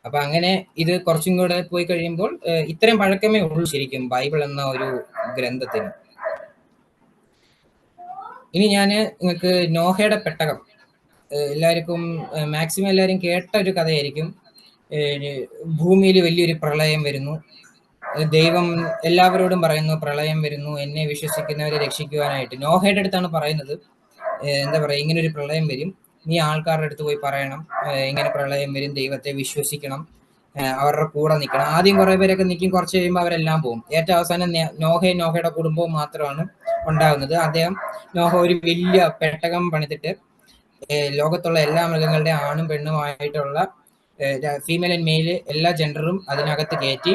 അപ്പൊ അങ്ങനെ ഇത് കുറച്ചും കൂടെ പോയി കഴിയുമ്പോൾ ഇത്രയും പഴക്കമേ ഉള്ളൂ ശരിക്കും ബൈബിൾ എന്ന ഒരു ഗ്രന്ഥത്തിന്. ഇനി ഞാൻ നിങ്ങൾക്ക് നോഹയുടെ പെട്ടകം, എല്ലാവർക്കും മാക്സിമം എല്ലാവരും കേട്ട ഒരു കഥയായിരിക്കും. ഭൂമിയിൽ വലിയൊരു പ്രളയം വരുന്നു. ദൈവം എല്ലാവരോടും പറയുന്നു പ്രളയം വരുന്നു, എന്നെ വിശ്വസിക്കുന്നവരെ രക്ഷിക്കുവാനായിട്ട്. നോഹയുടെ അടുത്താണ് പറയുന്നത്, എന്താ പറയാ, ഇങ്ങനെ ഒരു പ്രളയം വരും, നീ ആൾക്കാരുടെ അടുത്ത് പോയി പറയണം, ഇങ്ങനെ പ്രളയം വരും, ദൈവത്തെ വിശ്വസിക്കണം, അവരുടെ കൂടെ നിൽക്കണം. ആദ്യം കുറെ പേരൊക്കെ നിൽക്കും, കുറച്ച് കഴിയുമ്പോൾ അവരെല്ലാം പോകും. ഏറ്റവും അവസാനം നോഹയുടെ കുടുംബവും മാത്രമാണ് ഉണ്ടാകുന്നത്. നോഹ ഒരു വലിയ പെട്ടകം പണിതിട്ട് ലോകത്തുള്ള എല്ലാ മൃഗങ്ങളുടെ ആണും പെണ്ണുമായിട്ടുള്ള ഫീമെയിൽ ആൻഡ് മെയിൽ എല്ലാ ജെൻഡറും അതിനകത്ത് കയറ്റി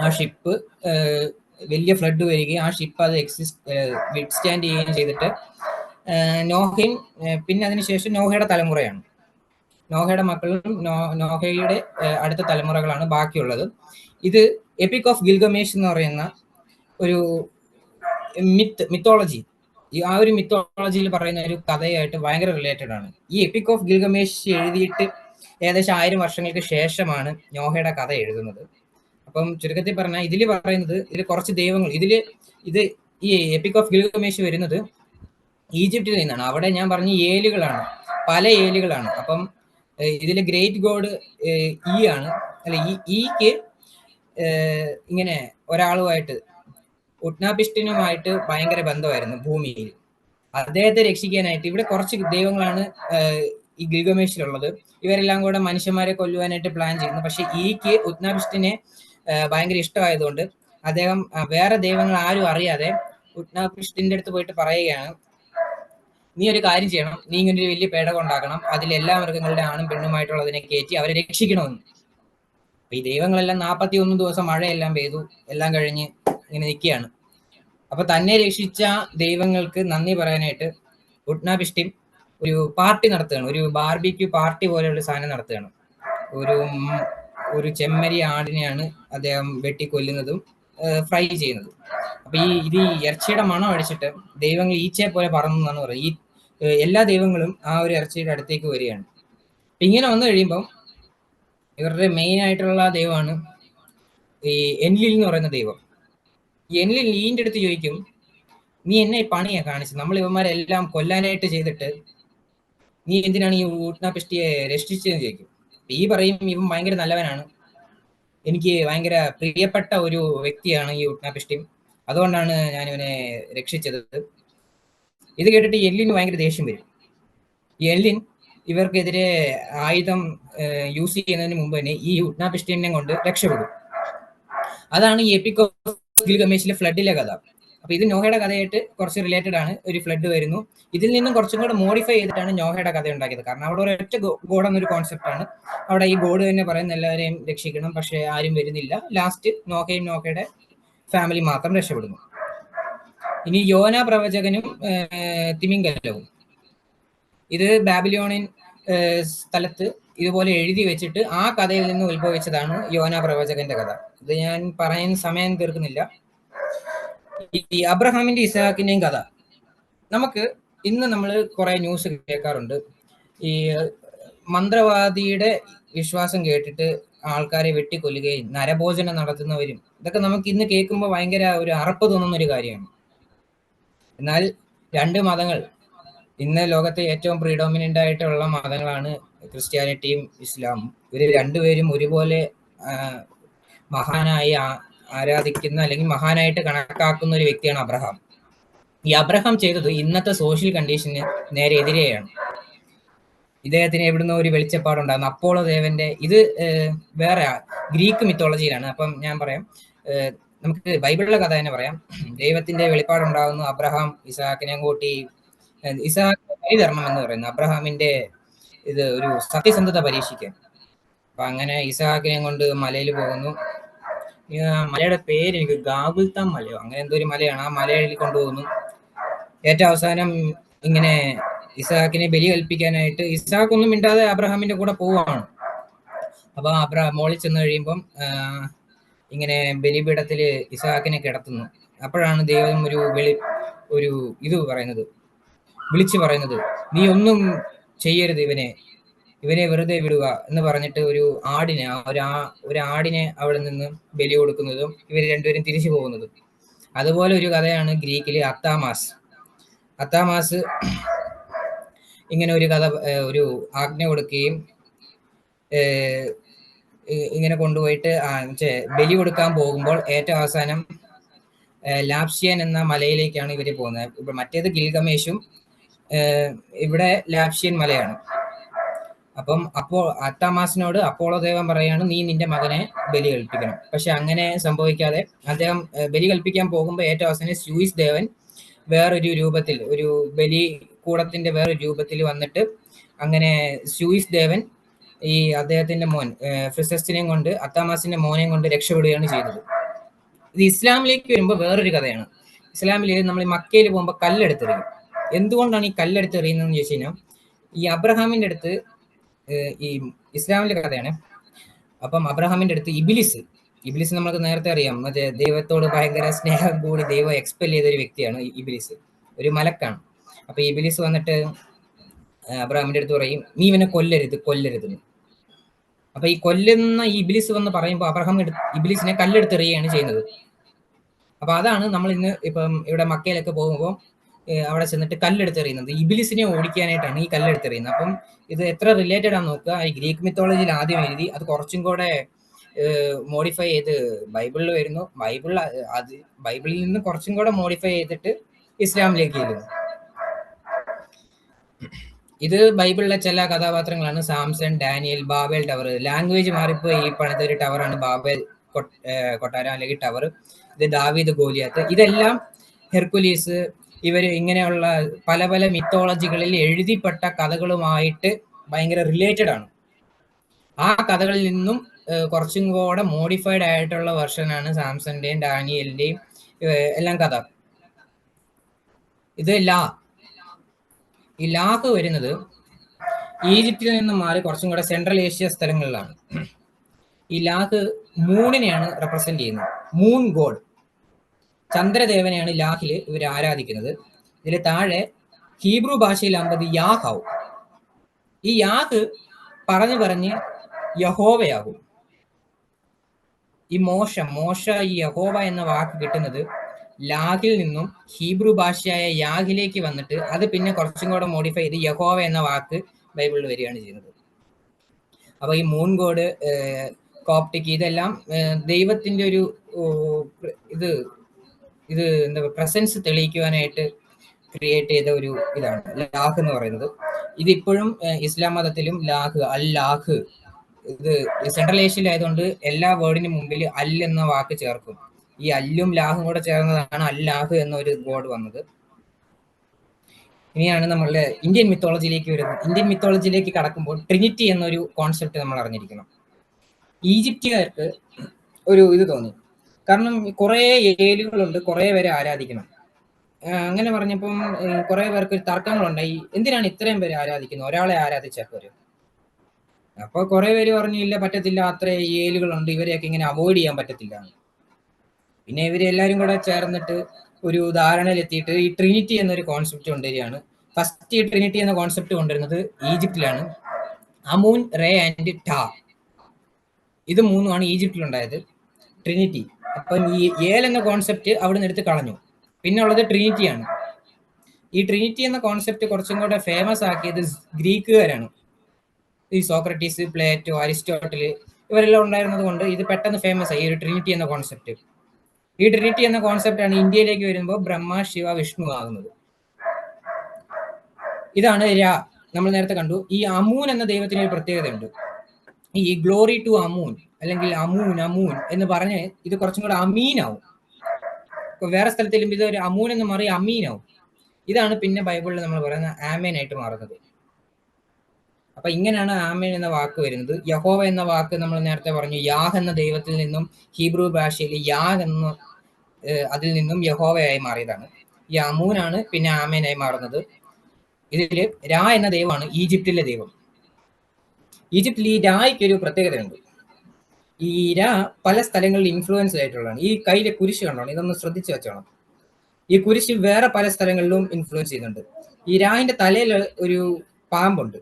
ആ ഷിപ്പ് വലിയ ഫ്ലഡ് വരികയും ആ ഷിപ്പ് അത് വിത്ത്സ്റ്റാൻഡ് ചെയ്യുകയും ചെയ്തിട്ട് നോഹയും പിന്നെ അതിനുശേഷം നോഹയുടെ തലമുറയാണ്, നോഹയുടെ മക്കളും നോഹയുടെ അടുത്ത തലമുറകളാണ് ബാക്കിയുള്ളത്. ഇത് എപ്പിക് ഓഫ് ഗിൽഗമേഷ് എന്ന് പറയുന്ന ഒരു മിത്തോളജി, ആ ഒരു മിത്തോളജിയിൽ പറയുന്ന ഒരു കഥയായിട്ട് ഭയങ്കര റിലേറ്റഡ് ആണ്. ഈ എപ്പിക് ഓഫ് ഗിൽഗമേഷ് എഴുതിയിട്ട് ഏകദേശം 1000 വർഷങ്ങൾക്ക് ശേഷമാണ് നോഹയുടെ കഥ എഴുതുന്നത്. അപ്പം ചുരുക്കത്തിൽ പറഞ്ഞാൽ ഇതിൽ കുറച്ച് ദൈവങ്ങൾ, ഈ എപ്പിക് ഓഫ് ഗിൽഗമേഷ് വരുന്നത് ഈജിപ്തിൽ നിന്നാണ്. അവിടെ ഞാൻ പറഞ്ഞ ഏലുകളാണ്, പല ഏലുകളാണ്. അപ്പം ഇതിലെ ഗ്രേറ്റ് ഗോഡ് ഈ ആണ്, അല്ല ഈക്ക് ഇങ്ങനെ ഒരാളുമായിട്ട് ഉട്നാപിഷ്ടിനുമായിട്ട് ഭയങ്കര ബന്ധമായിരുന്നു ഭൂമിയിൽ. അദ്ദേഹത്തെ രക്ഷിക്കാനായിട്ട് ഇവിടെ കുറച്ച് ദൈവങ്ങളാണ് ഈ ഗിൽഗമേഷിലുള്ളത്. ഇവരെല്ലാം കൂടെ മനുഷ്യന്മാരെ കൊല്ലുവാനായിട്ട് പ്ലാൻ ചെയ്യുന്നു. പക്ഷെ ഈക്ക് ഉട്നാപിഷ്ടിനെ ഭയങ്കര ഇഷ്ടമായതുകൊണ്ട് അദ്ദേഹം വേറെ ദൈവങ്ങൾ ആരും അറിയാതെ ഉട്നാപിഷ്ടിന്റെ അടുത്ത് പോയിട്ട് പറയുകയാണ്, നീ ഒരു കാര്യം ചെയ്യണം, നീ ഇങ്ങനെ ഒരു വലിയ പേടകം ഉണ്ടാക്കണം, അതിൽ എല്ലാ മൃഗങ്ങളുടെ ആണും പെണ്ണുമായിട്ടുള്ളതിനെ കയറ്റി അവരെ രക്ഷിക്കണമെന്ന്. അപ്പൊ ഈ ദൈവങ്ങളെല്ലാം 41 ദിവസം മഴയെല്ലാം പെയ്തു, എല്ലാം കഴിഞ്ഞ് ഇങ്ങനെ നിൽക്കുകയാണ്. അപ്പൊ തന്നെ രക്ഷിച്ച ദൈവങ്ങൾക്ക് നന്ദി പറയാനായിട്ട് ഉട്നാപിഷ്ടിം ഒരു പാർട്ടി നടത്തുകയാണ്, ഒരു ബാർബിക്യൂ പാർട്ടി പോലെയുള്ള സാധനം നടത്തുകയാണ്. ഒരു ചെമ്മരി ആടിനെയാണ് അദ്ദേഹം വെട്ടിക്കൊല്ലുന്നതും ഫ്രൈ ചെയ്യുന്നതും. അപ്പൊ ഈ ഇറച്ചിയുടെ മണം അടിച്ചിട്ട് ദൈവങ്ങൾ ഈച്ചയെ പോലെ പറന്നു എന്നാണ് പറയുന്നത്. എല്ലാ ദൈവങ്ങളും ആ ഒരു ഇറച്ചിയുടെ അടുത്തേക്ക് വരികയാണ്. ഇങ്ങനെ വന്നു കഴിയുമ്പം ഇവരുടെ മെയിൻ ആയിട്ടുള്ള ദൈവമാണ് ഈ എൻലിൽ എന്ന് പറയുന്ന ദൈവം. ഈ എൻലിൽ ഈന്റെ അടുത്ത് ചോദിക്കും, നീ എന്നെ പണിയാ കാണിച്ചത്, നമ്മൾ ഇവന്മാരെല്ലാം കൊല്ലാനായിട്ട് ചെയ്തിട്ട് നീ എന്തിനാണ് ഈ ഉട്നാപിഷ്ടിയെ രക്ഷിച്ചതെന്ന് ചോദിക്കും. ഈ പറയും, ഇവൻ ഭയങ്കര നല്ലവനാണ്, എനിക്ക് ഭയങ്കര പ്രിയപ്പെട്ട ഒരു വ്യക്തിയാണ് ഈ ഉട്നാപിഷ്ടിം, അതുകൊണ്ടാണ് ഞാൻ ഇവനെ രക്ഷിച്ചത്. ഇത് കേട്ടിട്ട് എല്ലിന് ഭയങ്കര ദേഷ്യം വരും. ഈ എല്ലിൻ ഇവർക്കെതിരെ ആയുധം യൂസ് ചെയ്യുന്നതിന് മുമ്പ് തന്നെ ഈ ഉട്നാപിഷ്ടിനെ കൊണ്ട് രക്ഷപ്പെടും. അതാണ് ഈ എപ്പിക് ഓഫ് ഗിൽഗമേഷിലെ ഫ്ലഡിലെ കഥ. അപ്പൊ ഇത് നോഹയുടെ കഥയായിട്ട് കുറച്ച് റിലേറ്റഡ് ആണ്. ഒരു ഫ്ലഡ് വരുന്നു, ഇതിൽ നിന്നും കുറച്ചും കൂടെ മോഡിഫൈ ചെയ്തിട്ടാണ് നോഹയുടെ കഥ ഉണ്ടാക്കിയത്. കാരണം അവിടെ ഒരൊറ്റ ഗോഡ് എന്നൊരു കോൺസെപ്റ്റ് ആണ്. അവിടെ ഈ ഗോഡ് തന്നെ പറയുന്ന എല്ലാവരെയും രക്ഷിക്കണം, പക്ഷെ ആരും വരുന്നില്ല. ലാസ്റ്റ് നോഹയും നോഹയുടെ ഫാമിലി മാത്രം രക്ഷപ്പെടുന്നു. ഇനി യോന പ്രവചകനും തിമിംഗലവും, ഇത് ബാബിലോണിയൻ സ്ഥലത്ത് ഇതുപോലെ എഴുതി വെച്ചിട്ട് ആ കഥയിൽ നിന്ന് ഉത്ഭവിച്ചതാണ് യോന പ്രവചകന്റെ കഥ. ഇത് ഞാൻ പറയാൻ സമയം തീർക്കുന്നില്ല. ഈ അബ്രഹാമിന്റെ ഇസഹാക്കിന്റെയും കഥ, നമുക്ക് ഇന്ന് നമ്മൾ കുറെ ന്യൂസ് കേൾക്കാറുണ്ട്. ഈ മന്ത്രവാദിയുടെ വിശ്വാസം കേട്ടിട്ട് ആൾക്കാരെ വെട്ടിക്കൊല്ലുകയും നരഭോജനം നടത്തുന്നവരും, ഇതൊക്കെ നമുക്ക് ഇന്ന് കേൾക്കുമ്പോൾ ഭയങ്കര ഒരു അറപ്പ് തോന്നുന്ന ഒരു കാര്യമാണ്. എന്നാൽ രണ്ട് മതങ്ങൾ, ഇന്ന് ലോകത്തെ ഏറ്റവും പ്രീഡോമിനന്റ് ആയിട്ടുള്ള മതങ്ങളാണ് ക്രിസ്ത്യാനിറ്റിയും ഇസ്ലാമും. ഇവർ രണ്ടുപേരും ഒരുപോലെ മഹാനായി ആരാധിക്കുന്ന അല്ലെങ്കിൽ മഹാനായിട്ട് കണക്കാക്കുന്ന ഒരു വ്യക്തിയാണ് അബ്രഹാം. ഈ അബ്രഹാം ചെയ്തത് ഇന്നത്തെ സോഷ്യൽ കണ്ടീഷന് നേരെ എതിരെയാണ്. ഇദ്ദേഹത്തിന് എവിടുന്ന ഒരു വെളിച്ചപ്പാടുണ്ടാകുന്നു. അപ്പോളോ ദേവന്റെ, ഇത് വേറെ ഗ്രീക്ക് മിത്തോളജിയിലാണ്. അപ്പം ഞാൻ പറയാം, നമുക്ക് ബൈബിളിലെ കഥ തന്നെ പറയാം. ദൈവത്തിന്റെ വെളിപ്പാടുണ്ടാകുന്നു, അബ്രഹാം ഇസഹാക്കിനെ കൂട്ടി, ഇസഹാക്കിനെ ബലി തരണം എന്ന് പറയുന്നു, അബ്രഹാമിന്റെ ഇത് ഒരു സത്യസന്ധത പരീക്ഷിക്കാൻ. അപ്പൊ അങ്ങനെ ഇസഹാക്കിനെ കൊണ്ട് മലയിൽ പോകുന്നു. മലയുടെ പേര് എനിക്ക് ഗാഗുൽത്താം മലയോ അങ്ങനെ എന്തോ ഒരു മലയാണ്. ആ മലയിൽ കൊണ്ടുപോകുന്നു. ഏറ്റവും അവസാനം ഇങ്ങനെ ഇസഹാക്കിനെ ബലി കൽപ്പിക്കാനായിട്ട് ഇസഹാക്ക് ഒന്നും മിണ്ടാതെ അബ്രഹാമിന്റെ കൂടെ പോവാണ്. അപ്പൊ മോളിൽ ചെന്ന് കഴിയുമ്പം ഇങ്ങനെ ബലിപീഠത്തില് ഇസഹാക്കിനെ കിടത്തുന്നു. അപ്പോഴാണ് ദൈവം ഒരു ഇത് പറയുന്നത്, വിളിച്ചു പറയുന്നത്, നീ ഒന്നും ചെയ്യരുത്, ഇവനെ വെറുതെ വിടുക എന്ന് പറഞ്ഞിട്ട് ഒരു ആടിനെ അവിടെ നിന്ന് ബലി കൊടുക്കുന്നതും ഇവർ രണ്ടുപേരും തിരിച്ചു പോകുന്നതും. അതുപോലെ ഒരു കഥയാണ് ഗ്രീക്കില് അത്താമാസ് ഇങ്ങനെ ഒരു കഥ, ഒരു ആജ്ഞ കൊടുക്കുകയും ഇങ്ങനെ കൊണ്ടുപോയിട്ട് ബലി കൊടുക്കാൻ പോകുമ്പോൾ ഏറ്റവും അവസാനം ലാപ്ഷ്യൻ എന്ന മലയിലേക്കാണ് ഇവര് പോകുന്നത്. ഇപ്പൊ മറ്റേത് ഗിൽഗമേഷും, ഇവിടെ ലാപ്ഷ്യൻ മലയാണ്. അപ്പം അത്താമാസിനോട് അപ്പോളോ ദേവൻ പറയാണ്, നീ നിന്റെ മകനെ ബലി കൽപ്പിക്കണം. പക്ഷെ അങ്ങനെ സംഭവിക്കാതെ അദ്ദേഹം ബലി കൽപ്പിക്കാൻ പോകുമ്പോൾ ഏറ്റവും അവസാനം സ്യൂയിസ് ദേവൻ വേറൊരു രൂപത്തിൽ, ഒരു ബലി കൂടത്തിന്റെ വേറൊരു രൂപത്തിൽ വന്നിട്ട് അങ്ങനെ സ്യൂയിസ് ദേവൻ ഈ അദ്ദേഹത്തിന്റെ മോൻ ഫ്രിസസ്റ്റിനെയും കൊണ്ട് അത്താമാസിന്റെ മോനെയും കൊണ്ട് രക്ഷപ്പെടുകയാണ് ചെയ്തത്. ഇത് ഇസ്ലാമിലേക്ക് വരുമ്പോൾ വേറൊരു കഥയാണ്. ഇസ്ലാമിൽ നമ്മൾ മക്കയിൽ പോകുമ്പോൾ കല്ലെടുത്തെറിയും. എന്തുകൊണ്ടാണ് ഈ കല്ലെടുത്തെറിയുന്നതെന്ന് ചോദിച്ചു കഴിഞ്ഞാൽ, ഈ അബ്രഹാമിന്റെ അടുത്ത്, ഈ ഇസ്ലാമിന്റെ കഥയാണ്. അപ്പം അബ്രഹാമിന്റെ അടുത്ത് ഇബിലിസ് നമുക്ക് നേരത്തെ അറിയാം, മറ്റേ ദൈവത്തോട് ഭയങ്കര സ്നേഹം കൂടി ദൈവം എക്സ്പെൽ ചെയ്ത ഒരു വ്യക്തിയാണ് ഇബിലിസ്, ഒരു മലക്കാണ്. അപ്പൊ ഇബിലിസ് വന്നിട്ട് അബ്രഹാമിന്റെ അടുത്ത് പറയും, നീ ഇവനെ കൊല്ലരുത്. അപ്പൊ ഈ കൊല്ലുന്ന ഇബിലിസ് വന്ന് പറയുമ്പോൾ അബ്രഹാം ഇബിലിസിനെ കല്ലെടുത്തെറിയുകയാണ് ചെയ്യുന്നത്. അപ്പൊ അതാണ് നമ്മൾ ഇന്ന് ഇപ്പം ഇവിടെ മക്കയിലൊക്കെ പോകുമ്പോൾ അവിടെ ചെന്നിട്ട് കല്ലെടുത്തെറിയുന്നത്, ഇബിലിസിനെ ഓടിക്കാനായിട്ടാണ് ഈ കല്ലെടുത്തെറിയുന്നത്. അപ്പം ഇത് എത്ര റിലേറ്റഡ് ആണെന്ന് നോക്കുക. ഈ ഗ്രീക്ക് മിത്തോളജിയിൽ ആദ്യം എഴുതി, അത് കുറച്ചും കൂടെ മോഡിഫൈ ചെയ്ത് ബൈബിളിൽ വരുന്നു. ബൈബിളിൽ നിന്ന് കുറച്ചും കൂടെ മോഡിഫൈ ചെയ്തിട്ട് ഇസ്ലാമിലേക്ക് വരുന്നു. ഇത് ബൈബിളിലെ ചില കഥാപാത്രങ്ങളാണ്. Samson, Daniel, Babel tower. Language മാറിപ്പോയി ഈ പണിത ഒരു ടവറാണ് ബാബേൽ കൊട്ടാരം അല്ലെങ്കിൽ ടവർ. ഇത് ദാവീദ്, ഗോലിയാത്ത്. ഇതെല്ലാം ഹെർക്കുലീസ്, ഇവർ ഇങ്ങനെയുള്ള പല പല മിത്തോളജികളിൽ എഴുതിപ്പെട്ട കഥകളുമായിട്ട് ഭയങ്കര റിലേറ്റഡ് ആണ്. ആ കഥകളിൽ നിന്നും കുറച്ചും കൂടെ മോഡിഫൈഡ് ആയിട്ടുള്ള വെർഷനാണ് സാംസന്റെയും ഡാനിയലിന്റെയും എല്ലാം കഥ. ഇത് ഈ ലാക്ക് വരുന്നത് ഈജിപ്തിൽ നിന്നും മാറി കുറച്ചും കൂടെ സെൻട്രൽ ഏഷ്യ സ്ഥലങ്ങളിലാണ്. ഈ ലാക്ക് മൂണിനെയാണ് റെപ്രസെന്റ് ചെയ്യുന്നത്. മൂൺ ഗോഡ്, ചന്ദ്രദേവനെയാണ് ലാഹിൽ ഇവർ ആരാധിക്കുന്നത്. ഇതിൽ താഴെ ഹീബ്രു ഭാഷയിലാകുമ്പോൾ യാഹാവും. ഈ യാഹ് പറഞ്ഞ് യഹോവയാകും. ഈ മോശ ഈ യഹോവ എന്ന വാക്ക് കിട്ടുന്നത് ലാഹിൽ നിന്നും ഹീബ്രു ഭാഷയായ യാഹിലേക്ക് വന്നിട്ട് അത് പിന്നെ കുറച്ചും കൂടെ മോഡിഫൈ ചെയ്ത് യഹോവ എന്ന വാക്ക് ബൈബിളിൽ വരികയാണ് ചെയ്യുന്നത്. അപ്പൊ ഈ മൂൺ ഗോഡ്, കോപ്റ്റിക്, ഇതെല്ലാം ദൈവത്തിന്റെ ഒരു ഇത് എന്താ പ്രസൻസ് തെളിയിക്കുവാനായിട്ട് ക്രിയേറ്റ് ചെയ്ത ഒരു ഇതാണ് ലാഹ് എന്ന് പറയുന്നത്. ഇതിപ്പോഴും ഇസ്ലാം മതത്തിലും ലാഹ് ഇത് സെൻട്രൽ ഏഷ്യയിലായതുകൊണ്ട് എല്ലാ വേർഡിനും മുമ്പിൽ അൽ എന്ന വാക്ക് ചേർക്കും. ഈ അല്ലും ലാഹും കൂടെ ചേർന്നതാണ് അല്ലാഹ് എന്നൊരു ഗോഡ് വന്നത്. ഇനിയാണ് നമ്മളുടെ ഇന്ത്യൻ മിത്തോളജിയിലേക്ക് വരുന്നത്. ഇന്ത്യൻ മിത്തോളജിയിലേക്ക് കടക്കുമ്പോൾ ട്രിനിറ്റി എന്നൊരു കോൺസെപ്റ്റ് നമ്മൾ അറിഞ്ഞിരിക്കണം. ഈജിപ്തുകാർക്ക് ഒരു ഇത് തോന്നി, കാരണം കുറെ ഏലുകളുണ്ട്, കുറെ പേരെ ആരാധിക്കണം. അങ്ങനെ പറഞ്ഞപ്പം കുറെ പേർക്ക് തർക്കങ്ങളുണ്ടായി, എന്തിനാണ് ഇത്രയും പേര് ആരാധിക്കുന്നത്, ഒരാളെ ആരാധിച്ചാൽ പോരെ. അപ്പൊ കുറെ പേര് പറഞ്ഞു ഇല്ല പറ്റത്തില്ല, അത്ര ഏലുകളുണ്ട്, ഇവരെയൊക്കെ ഇങ്ങനെ അവോയ്ഡ് ചെയ്യാൻ പറ്റത്തില്ല. പിന്നെ ഇവര് എല്ലാവരും കൂടെ ചേർന്നിട്ട് ഒരു ധാരണയിലെത്തിയിട്ട് ഈ ട്രിനിറ്റി എന്നൊരു കോൺസെപ്റ്റ് കൊണ്ടുവരികയാണ്. ഫസ്റ്റ് ഈ ട്രിനിറ്റി എന്ന കോൺസെപ്റ്റ് കൊണ്ടുവരുന്നത് ഈജിപ്തിലാണ്. അമൂൻ, റേ ആൻഡ് ടാ, ഇത് മൂന്നുമാണ് ഈജിപ്തിലുണ്ടായത്, ട്രിനിറ്റി. അപ്പൊ ഈ ഏൽ എന്ന കോൺസെപ്റ്റ് അവിടെ നിന്ന് എടുത്ത് കളഞ്ഞു. പിന്നെ ഉള്ളത് ട്രിനിറ്റിയാണ്. ഈ ട്രിനിറ്റി എന്ന കോൺസെപ്റ്റ് കുറച്ചും കൂടെ ഫേമസ് ആക്കിയത് ഗ്രീക്കുകാരാണ്. ഈ സോക്രട്ടീസ്, പ്ലേറ്റോ, അരിസ്റ്റോട്ടല് ഇവരെല്ലാം ഉണ്ടായിരുന്നത് കൊണ്ട് ഇത് പെട്ടെന്ന് ഫേമസ് ആയി, ഈ ഒരു ട്രിനിറ്റി എന്ന കോൺസെപ്റ്റ്. ഈ ട്രിനിറ്റി എന്ന കോൺസെപ്റ്റ് ആണ് ഇന്ത്യയിലേക്ക് വരുമ്പോൾ ബ്രഹ്മ, ശിവ, വിഷ്ണു ആകുന്നത്. ഇതാണ് നമ്മൾ നേരത്തെ കണ്ടു. ഈ അമൂൻ എന്ന ദൈവത്തിന് ഒരു പ്രത്യേകതയുണ്ട്. ഈ ഗ്ലോറി ടു അമൂൻ അല്ലെങ്കിൽ അമൂൻ എന്ന് പറഞ്ഞ് ഇത് കുറച്ചും കൂടെ അമീനാവും. വേറെ സ്ഥലത്തിലും ഇത് ഒരു അമൂൻ എന്ന് മാറി അമീനാവും. ഇതാണ് പിന്നെ ബൈബിളിൽ നമ്മൾ പറയുന്ന ആമേൻ ആയിട്ട് മാറുന്നത്. അപ്പൊ ഇങ്ങനെയാണ് ആമേൻ എന്ന വാക്ക് വരുന്നത്. യഹോവ എന്ന വാക്ക് നമ്മൾ നേരത്തെ പറഞ്ഞു യാഹ് എന്ന ദൈവത്തിൽ നിന്നും ഹീബ്രു ഭാഷയിൽ യാഹ് എന്ന അതിൽ നിന്നും യഹോവയായി മാറിയതാണ്. ഈ അമൂനാണ് പിന്നെ ആമേനായി മാറുന്നത്. ഇതില് രാ എന്ന ദൈവമാണ് ഈജിപ്തിലെ ദൈവം. ഈജിപ്തിൽ ഈ രായ്ക്ക് ഒരു പ്രത്യേകതയുണ്ട്. ഈ രാ പല സ്ഥലങ്ങളിൽ ഇൻഫ്ലുവൻസ് ആയിട്ടുള്ളതാണ്. ഈ കയ്യിലെ കുരിശ് കണ്ടോണം, ഇതൊന്ന് ശ്രദ്ധിച്ചു വെച്ചോണം. ഈ കുരിശ് വേറെ പല സ്ഥലങ്ങളിലും ഇൻഫ്ലുവൻസ് ചെയ്യുന്നുണ്ട്. ഈ രാവിന്റെ തലയിൽ ഒരു പാമ്പുണ്ട്.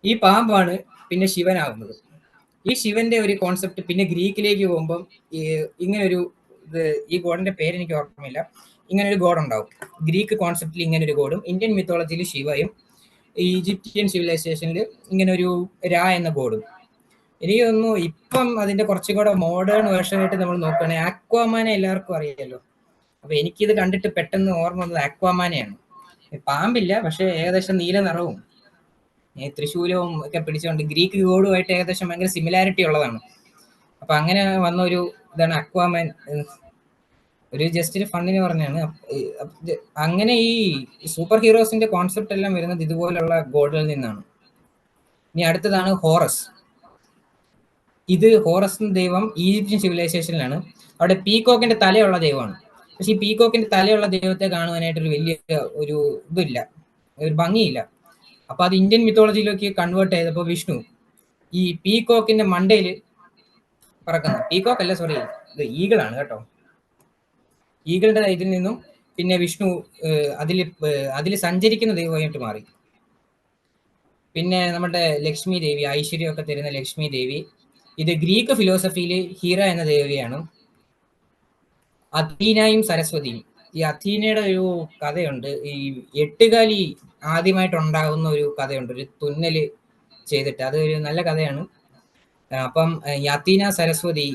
ഈ പാമ്പാണ് പിന്നെ ശിവനാകുന്നത്. ഈ ശിവന്റെ ഒരു കോൺസെപ്റ്റ് പിന്നെ ഗ്രീക്കിലേക്ക് പോകുമ്പം ഇങ്ങനെ ഒരു ഈ ഗോഡിന്റെ പേര് എനിക്ക് ഓർമ്മയില്ല, ഇങ്ങനെ ഒരു ഗോഡ് ഉണ്ടാവും. ഗ്രീക്ക് കോൺസെപ്റ്റിൽ ഇങ്ങനെ ഒരു ഗോഡും ഇന്ത്യൻ മിത്തോളജിയിൽ ശിവയും ഈജിപ്ഷ്യൻ സിവിലൈസേഷനിൽ ഇങ്ങനെ ഒരു രാ എന്ന ഗോഡും. എനിക്ക് തോന്നുന്നു ഇപ്പം അതിന്റെ കുറച്ചുകൂടെ മോഡേൺ വേർഷനായിട്ട് നമ്മൾ നോക്കുകയാണെങ്കിൽ ആക്വാമാനെ എല്ലാവർക്കും അറിയാമല്ലോ. അപ്പൊ എനിക്കിത് കണ്ടിട്ട് പെട്ടെന്ന് ഓർമ്മ വന്നത് ആക്വാമാനെയാണ്. പാമ്പില്ല, പക്ഷെ ഏകദേശം നീല നിറവും തൃശൂലവും ഒക്കെ പിടിച്ചുകൊണ്ട് ഗ്രീക്ക് ഗോഡുമായിട്ട് ഏകദേശം ഭയങ്കര സിമിലാരിറ്റി ഉള്ളതാണ്. അപ്പൊ അങ്ങനെ വന്ന ഒരു ഇതാണ് അക്വാമാൻ. ഒരു ജസ്റ്റ് ഒരു ഫണ്ടിന് പറഞ്ഞാണ്. അങ്ങനെ ഈ സൂപ്പർ ഹീറോസിന്റെ കോൺസെപ്റ്റ് എല്ലാം വരുന്നത് ഇതുപോലുള്ള ഗോഡുകളിൽ നിന്നാണ്. ഇനി അടുത്തതാണ് ഹോറസ്. ഇത് ഹോറസ് ദൈവം ഈജിപ്ഷ്യൻ സിവിലൈസേഷനിലാണ്. അവിടെ പീകോക്കിന്റെ തലയുള്ള ദൈവമാണ്. പക്ഷെ ഈ പീകോക്കിന്റെ തലയുള്ള ദൈവത്തെ കാണുവാനായിട്ട് ഒരു വലിയ ഒരു ഇതില്ല, ഒരു ഭംഗിയില്ല. അപ്പൊ അത് ഇന്ത്യൻ മിത്തോളജിയിലേക്ക് കൺവേർട്ട് ചെയ്തപ്പോൾ വിഷ്ണു ഈ പീകോക്കിന്റെ മണ്ടയിൽ പറക്കുന്ന, പീകോക്ക് അല്ല സോറി, ഇത് ഈഗിളാണ് കേട്ടോ. ഈഗിളുടെ ഇതിൽ നിന്നും പിന്നെ വിഷ്ണു അതിൽ സഞ്ചരിക്കുന്ന ദൈവമായിട്ട് മാറി. പിന്നെ നമ്മുടെ ലക്ഷ്മി ദേവി, ഐശ്വര്യമൊക്കെ തരുന്ന ലക്ഷ്മി ദേവി, ഇത് ഗ്രീക്ക് ഫിലോസഫിയിൽ ഹീറ എന്ന ദേവിയാണ്. അഥീനയും സരസ്വതിയും. ഈ അഥീനയുടെ ഒരു കഥയുണ്ട്. ഈ എട്ടുകാലി ആദ്യമായിട്ടുണ്ടാകുന്ന ഒരു കഥയുണ്ട്, ഒരു തുന്നല് ചെയ്തിട്ട്. അത് ഒരു നല്ല കഥയാണ്. അപ്പം ഈ അഥീന, സരസ്വതി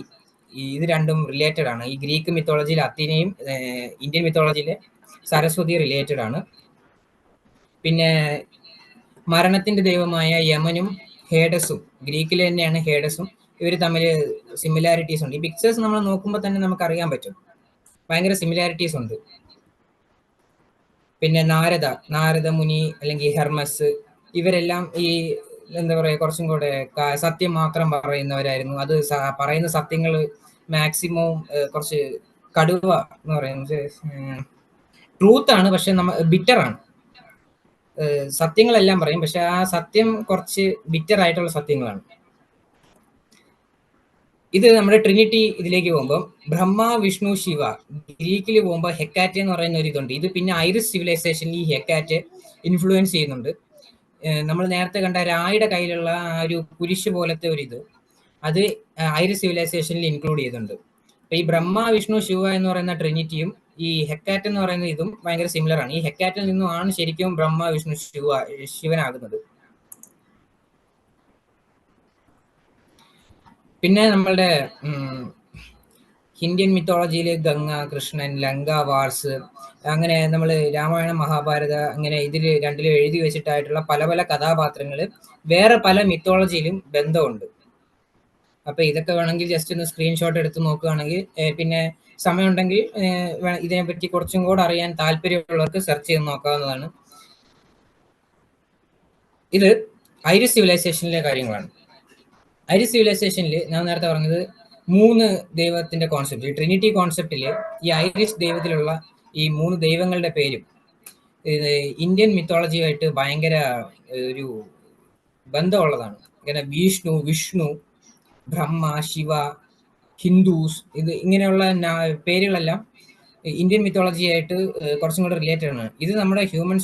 ഇത് രണ്ടും റിലേറ്റഡ് ആണ്. ഈ ഗ്രീക്ക് മിത്തോളജിയിൽ അഥീനയും ഇന്ത്യൻ മിത്തോളജിയിലെ സരസ്വതി റിലേറ്റഡ് ആണ്. പിന്നെ മരണത്തിന്റെ ദൈവമായ യമനും ഹേഡസും, ഗ്രീക്കിൽ തന്നെയാണ് ഹേഡസും, ഇവർ തമ്മിൽ സിമിലാരിറ്റീസ് ഉണ്ട്. ഈ പിക്ചേഴ്സ് നമ്മൾ നോക്കുമ്പോൾ തന്നെ നമുക്ക് അറിയാൻ പറ്റും, ഭയങ്കര സിമിലാരിറ്റീസ് ഉണ്ട്. പിന്നെ നാരദ മുനി അല്ലെങ്കിൽ ഹെർമസ്, ഇവരെല്ലാം ഈ എന്താ പറയുക കുറച്ചും കൂടെ സത്യം മാത്രം പറയുന്നവരായിരുന്നു. അത് പറയുന്ന സത്യങ്ങൾ മാക്സിമം കുറച്ച് കടുവ എന്ന് പറയുന്നത് ട്രൂത്ത് ആണ്, പക്ഷെ ബിറ്റർ ആണ്. സത്യങ്ങളെല്ലാം പറയും, പക്ഷെ ആ സത്യം കുറച്ച് ബിറ്റർ ആയിട്ടുള്ള സത്യങ്ങളാണ്. ഇത് നമ്മുടെ ട്രിനിറ്റി ഇതിലേക്ക് പോകുമ്പോൾ ബ്രഹ്മ, വിഷ്ണു, ശിവ. ഗ്രീക്കിൽ പോകുമ്പോൾ ഹെക്കാറ്റ് എന്ന് പറയുന്ന ഒരു ഇതുണ്ട്. ഇത് പിന്നെ ഐറിസ് സിവിലൈസേഷനിൽ ഈ ഹെക്കാറ്റ് ഇൻഫ്ലുവൻസ് ചെയ്യുന്നുണ്ട്. നമ്മൾ നേരത്തെ കണ്ട രായുടെ കയ്യിലുള്ള ആ ഒരു കുരിശ് പോലത്തെ ഒരു ഇത്, അത് ഐറിസ് സിവിലൈസേഷനിൽ ഇൻക്ലൂഡ് ചെയ്തിട്ടുണ്ട്. അപ്പൊ ഈ ബ്രഹ്മ, വിഷ്ണു, ശിവ എന്ന് പറയുന്ന ട്രിനിറ്റിയും ഈ ഹെക്കാറ്റ് എന്ന് പറയുന്ന ഇതും ഭയങ്കര സിമിലർ ആണ്. ഈ ഹെക്കാറ്റിൽ നിന്നുമാണ് ശരിക്കും ബ്രഹ്മ, വിഷ്ണു, ശിവനാകുന്നത്. പിന്നെ നമ്മളുടെ ഇന്ത്യൻ മിത്തോളജിയിൽ ഗംഗ, കൃഷ്ണൻ, ലങ്ക വാർസ്, അങ്ങനെ നമ്മൾ രാമായണം, മഹാഭാരത, അങ്ങനെ ഇതിൽ രണ്ടിലും എഴുതി വെച്ചിട്ടായിട്ടുള്ള പല പല കഥാപാത്രങ്ങൾ വേറെ പല മിത്തോളജിയിലും ബന്ധമുണ്ട്. അപ്പൊ ഇതൊക്കെ വേണമെങ്കിൽ ജസ്റ്റ് ഒന്ന് സ്ക്രീൻഷോട്ട് എടുത്ത് നോക്കുകയാണെങ്കിൽ, പിന്നെ സമയമുണ്ടെങ്കിൽ ഇതിനെപ്പറ്റി കുറച്ചും കൂടെ അറിയാൻ താല്പര്യമുള്ളവർക്ക് സെർച്ച് ചെയ്ത് നോക്കാവുന്നതാണ്. ഇത് ഐറിസ് സിവിലൈസേഷനിലെ കാര്യങ്ങളാണ്. ഐറിസ് സിവിലൈസേഷനിൽ ഞാൻ നേരത്തെ പറഞ്ഞത് 3 ദൈവത്തിന്റെ കോൺസെപ്റ്റ്, ട്രിനിറ്റി കോൺസെപ്റ്റിൽ ഈ ഐറിഷ് ദൈവത്തിലുള്ള ഈ 3 ദൈവങ്ങളുടെ പേരും ഇത് ഇന്ത്യൻ മിത്തോളജിയായിട്ട് ഭയങ്കര ഒരു ബന്ധമുള്ളതാണ്. ഇങ്ങനെ വിഷ്ണു, ബ്രഹ്മ, ശിവ, ഹിന്ദുസ്, ഇത് ഇങ്ങനെയുള്ള പേരുകളെല്ലാം ഇന്ത്യൻ മിത്തോളജിയായിട്ട് കുറച്ചും കൂടെ റിലേറ്റഡ് ആണ്. ഇത് നമ്മുടെ ഹ്യൂമൻ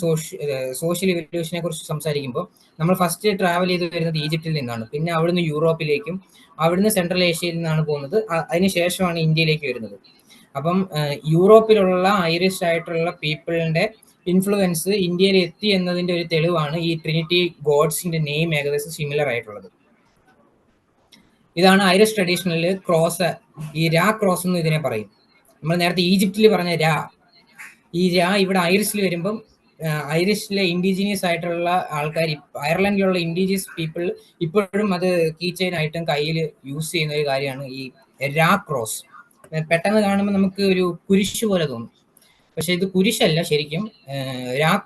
സോഷ്യൽ ഇവല്യൂഷനെ കുറിച്ച് സംസാരിക്കുമ്പോൾ നമ്മൾ ഫസ്റ്റ് ട്രാവൽ ചെയ്ത് വരുന്നത് ഈജിപ്തിൽ നിന്നാണ്, പിന്നെ അവിടുന്ന് യൂറോപ്പിലേക്കും, അവിടുന്ന് സെൻട്രൽ ഏഷ്യയിൽ നിന്നാണ് പോകുന്നത്, അതിനുശേഷമാണ് ഇന്ത്യയിലേക്ക് വരുന്നത്. അപ്പം യൂറോപ്പിലുള്ള ഐറിഷ് ആയിട്ടുള്ള പീപ്പിളിന്റെ ഇൻഫ്ലുവൻസ് ഇന്ത്യയിൽ എത്തി എന്നതിന്റെ ഒരു തെളിവാണ് ഈ ട്രിനിറ്റി ഗോഡ്സിന്റെ നെയിം ഏകദേശം സിമിലർ ആയിട്ടുള്ളത്. ഇതാണ് ഐറിഷ് ട്രഡീഷണൽ ക്രോസ്. ഈ ക്രോസ് എന്ന് ഇതിനെ പറയും. നമ്മൾ നേരത്തെ ഈജിപ്തിൽ പറഞ്ഞ ഈ ഇവിടെ ഐറിഷിൽ വരുമ്പം ഐറിഷിലെ ഇൻഡിജീനിയസ് ആയിട്ടുള്ള ആൾക്കാർ, അയർലൻഡിലുള്ള ഇൻഡിജീനിയസ് പീപ്പിൾ ഇപ്പോഴും അത് കീ ചെയിൻ ആയിട്ടും കയ്യിൽ യൂസ് ചെയ്യുന്ന ഒരു കാര്യമാണ് ഈ ക്രോസ്. പെട്ടെന്ന് കാണുമ്പോൾ നമുക്ക് ഒരു കുരിശ് പോലെ തോന്നും, പക്ഷെ ഇത് കുരിശല്ല, ശരിക്കും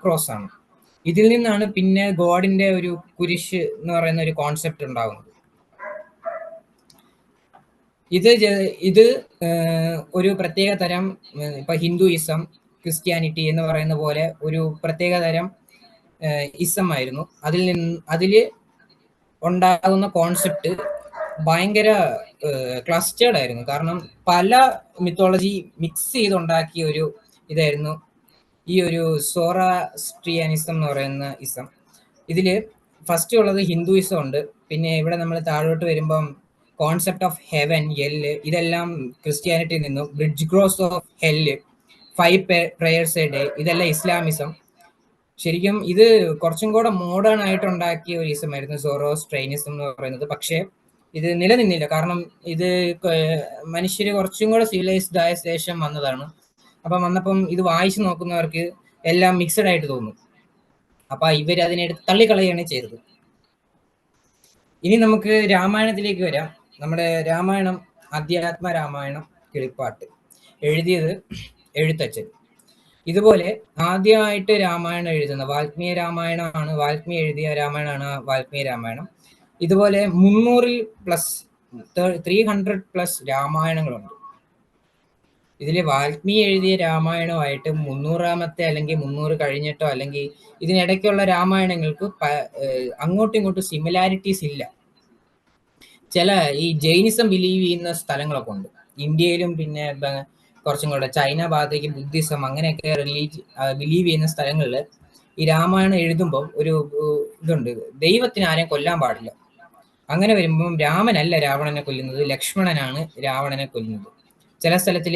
ക്രോസ് ആണ്. ഇതിൽ നിന്നാണ് പിന്നെ ഗോഡിന്റെ ഒരു കുരിശ് എന്ന് പറയുന്ന ഒരു കോൺസെപ്റ്റ് ഉണ്ടാകുന്നത്. ഇത് ഒരു പ്രത്യേക തരം, ഇപ്പൊ ഹിന്ദുയിസം, ക്രിസ്ത്യാനിറ്റി എന്ന് പറയുന്ന പോലെ ഒരു പ്രത്യേക തരം ഇസം ആയിരുന്നു. അതില് ഉണ്ടാകുന്ന കോൺസെപ്റ്റ് ഭയങ്കര ക്ലസ്റ്റേർഡ് ആയിരുന്നു. കാരണം പല മിത്തോളജി മിക്സ് ചെയ്തുണ്ടാക്കിയ ഒരു ഇതായിരുന്നു ഈ ഒരു സോറാസ്ട്രിയാനിസം എന്ന് പറയുന്ന ഇസം. ഇതില് ഫസ്റ്റ് ഉള്ളത് ഹിന്ദുയിസം ഉണ്ട്. പിന്നെ ഇവിടെ നമ്മൾ താഴോട്ട് വരുമ്പം കോൺസെപ്റ്റ് ഓഫ് ഹെവൻ, ഇതെല്ലാം ക്രിസ്ത്യാനിറ്റിയിൽ നിന്നും, bridge cross of hell, 5 prayers A day, ഇതെല്ലാം ഇസ്ലാമിസം. ശരിക്കും ഇത് കുറച്ചും കൂടെ മോഡേൺ ആയിട്ട് ഉണ്ടാക്കിയ ഒരു ഇസമായിരുന്നു സോറോസ്ട്രൈനിസം എന്ന് പറയുന്നത്. പക്ഷേ ഇത് നിലനിന്നില്ല, കാരണം ഇത് മനുഷ്യർ കുറച്ചും കൂടെ സിവിലൈസ്ഡ് ആയ ശേഷം വന്നതാണ്. വന്നപ്പം ഇത് വായിച്ചു നോക്കുന്നവർക്ക് എല്ലാം മിക്സഡ് ആയിട്ട് തോന്നും. അപ്പൊ ഇവർ അതിനെടുത്ത് തള്ളിക്കളയാണ് ചെയ്തത്. ഇനി നമുക്ക് രാമായണത്തിലേക്ക് വരാം. നമ്മുടെ രാമായണം, അധ്യാത്മ രാമായണം കിളിപ്പാട്ട്, എഴുതിയത് എഴുത്തച്ഛൻ. ഇതുപോലെ ആദ്യമായിട്ട് രാമായണം എഴുതുന്ന വാൽമീകി രാമായണമാണ്, വാൽമീകി എഴുതിയ രാമായണമാണ് വാൽമീകി രാമായണം. ഇതുപോലെ 300+ രാമായണങ്ങളുണ്ട്. ഇതിൽ വാൽമീകി എഴുതിയ രാമായണമായിട്ട് 300ാമത്തെ അല്ലെങ്കിൽ 300 കഴിഞ്ഞിട്ടോ അല്ലെങ്കിൽ ഇതിനിടയ്ക്കുള്ള രാമായണങ്ങൾക്ക് അങ്ങോട്ടും ഇങ്ങോട്ടും സിമിലാരിറ്റീസ് ഇല്ല. ചില ഈ ജൈനിസം ബിലീവ് ചെയ്യുന്ന സ്ഥലങ്ങളൊക്കെ ഉണ്ട് ഇന്ത്യയിലും, പിന്നെ കുറച്ചും കൂടെ ചൈന ഭാഗത്തേക്ക് ബുദ്ധിസം അങ്ങനെയൊക്കെ ബിലീവ് ചെയ്യുന്ന സ്ഥലങ്ങളിൽ ഈ രാമായണം എഴുതുമ്പോൾ ഒരു ഇതുണ്ട്, ദൈവത്തിന് ആരെയും കൊല്ലാൻ പാടില്ല. അങ്ങനെ വരുമ്പം രാമനല്ല രാവണനെ കൊല്ലുന്നത്, ലക്ഷ്മണനാണ് രാവണനെ കൊല്ലുന്നത്. ചില സ്ഥലത്തിൽ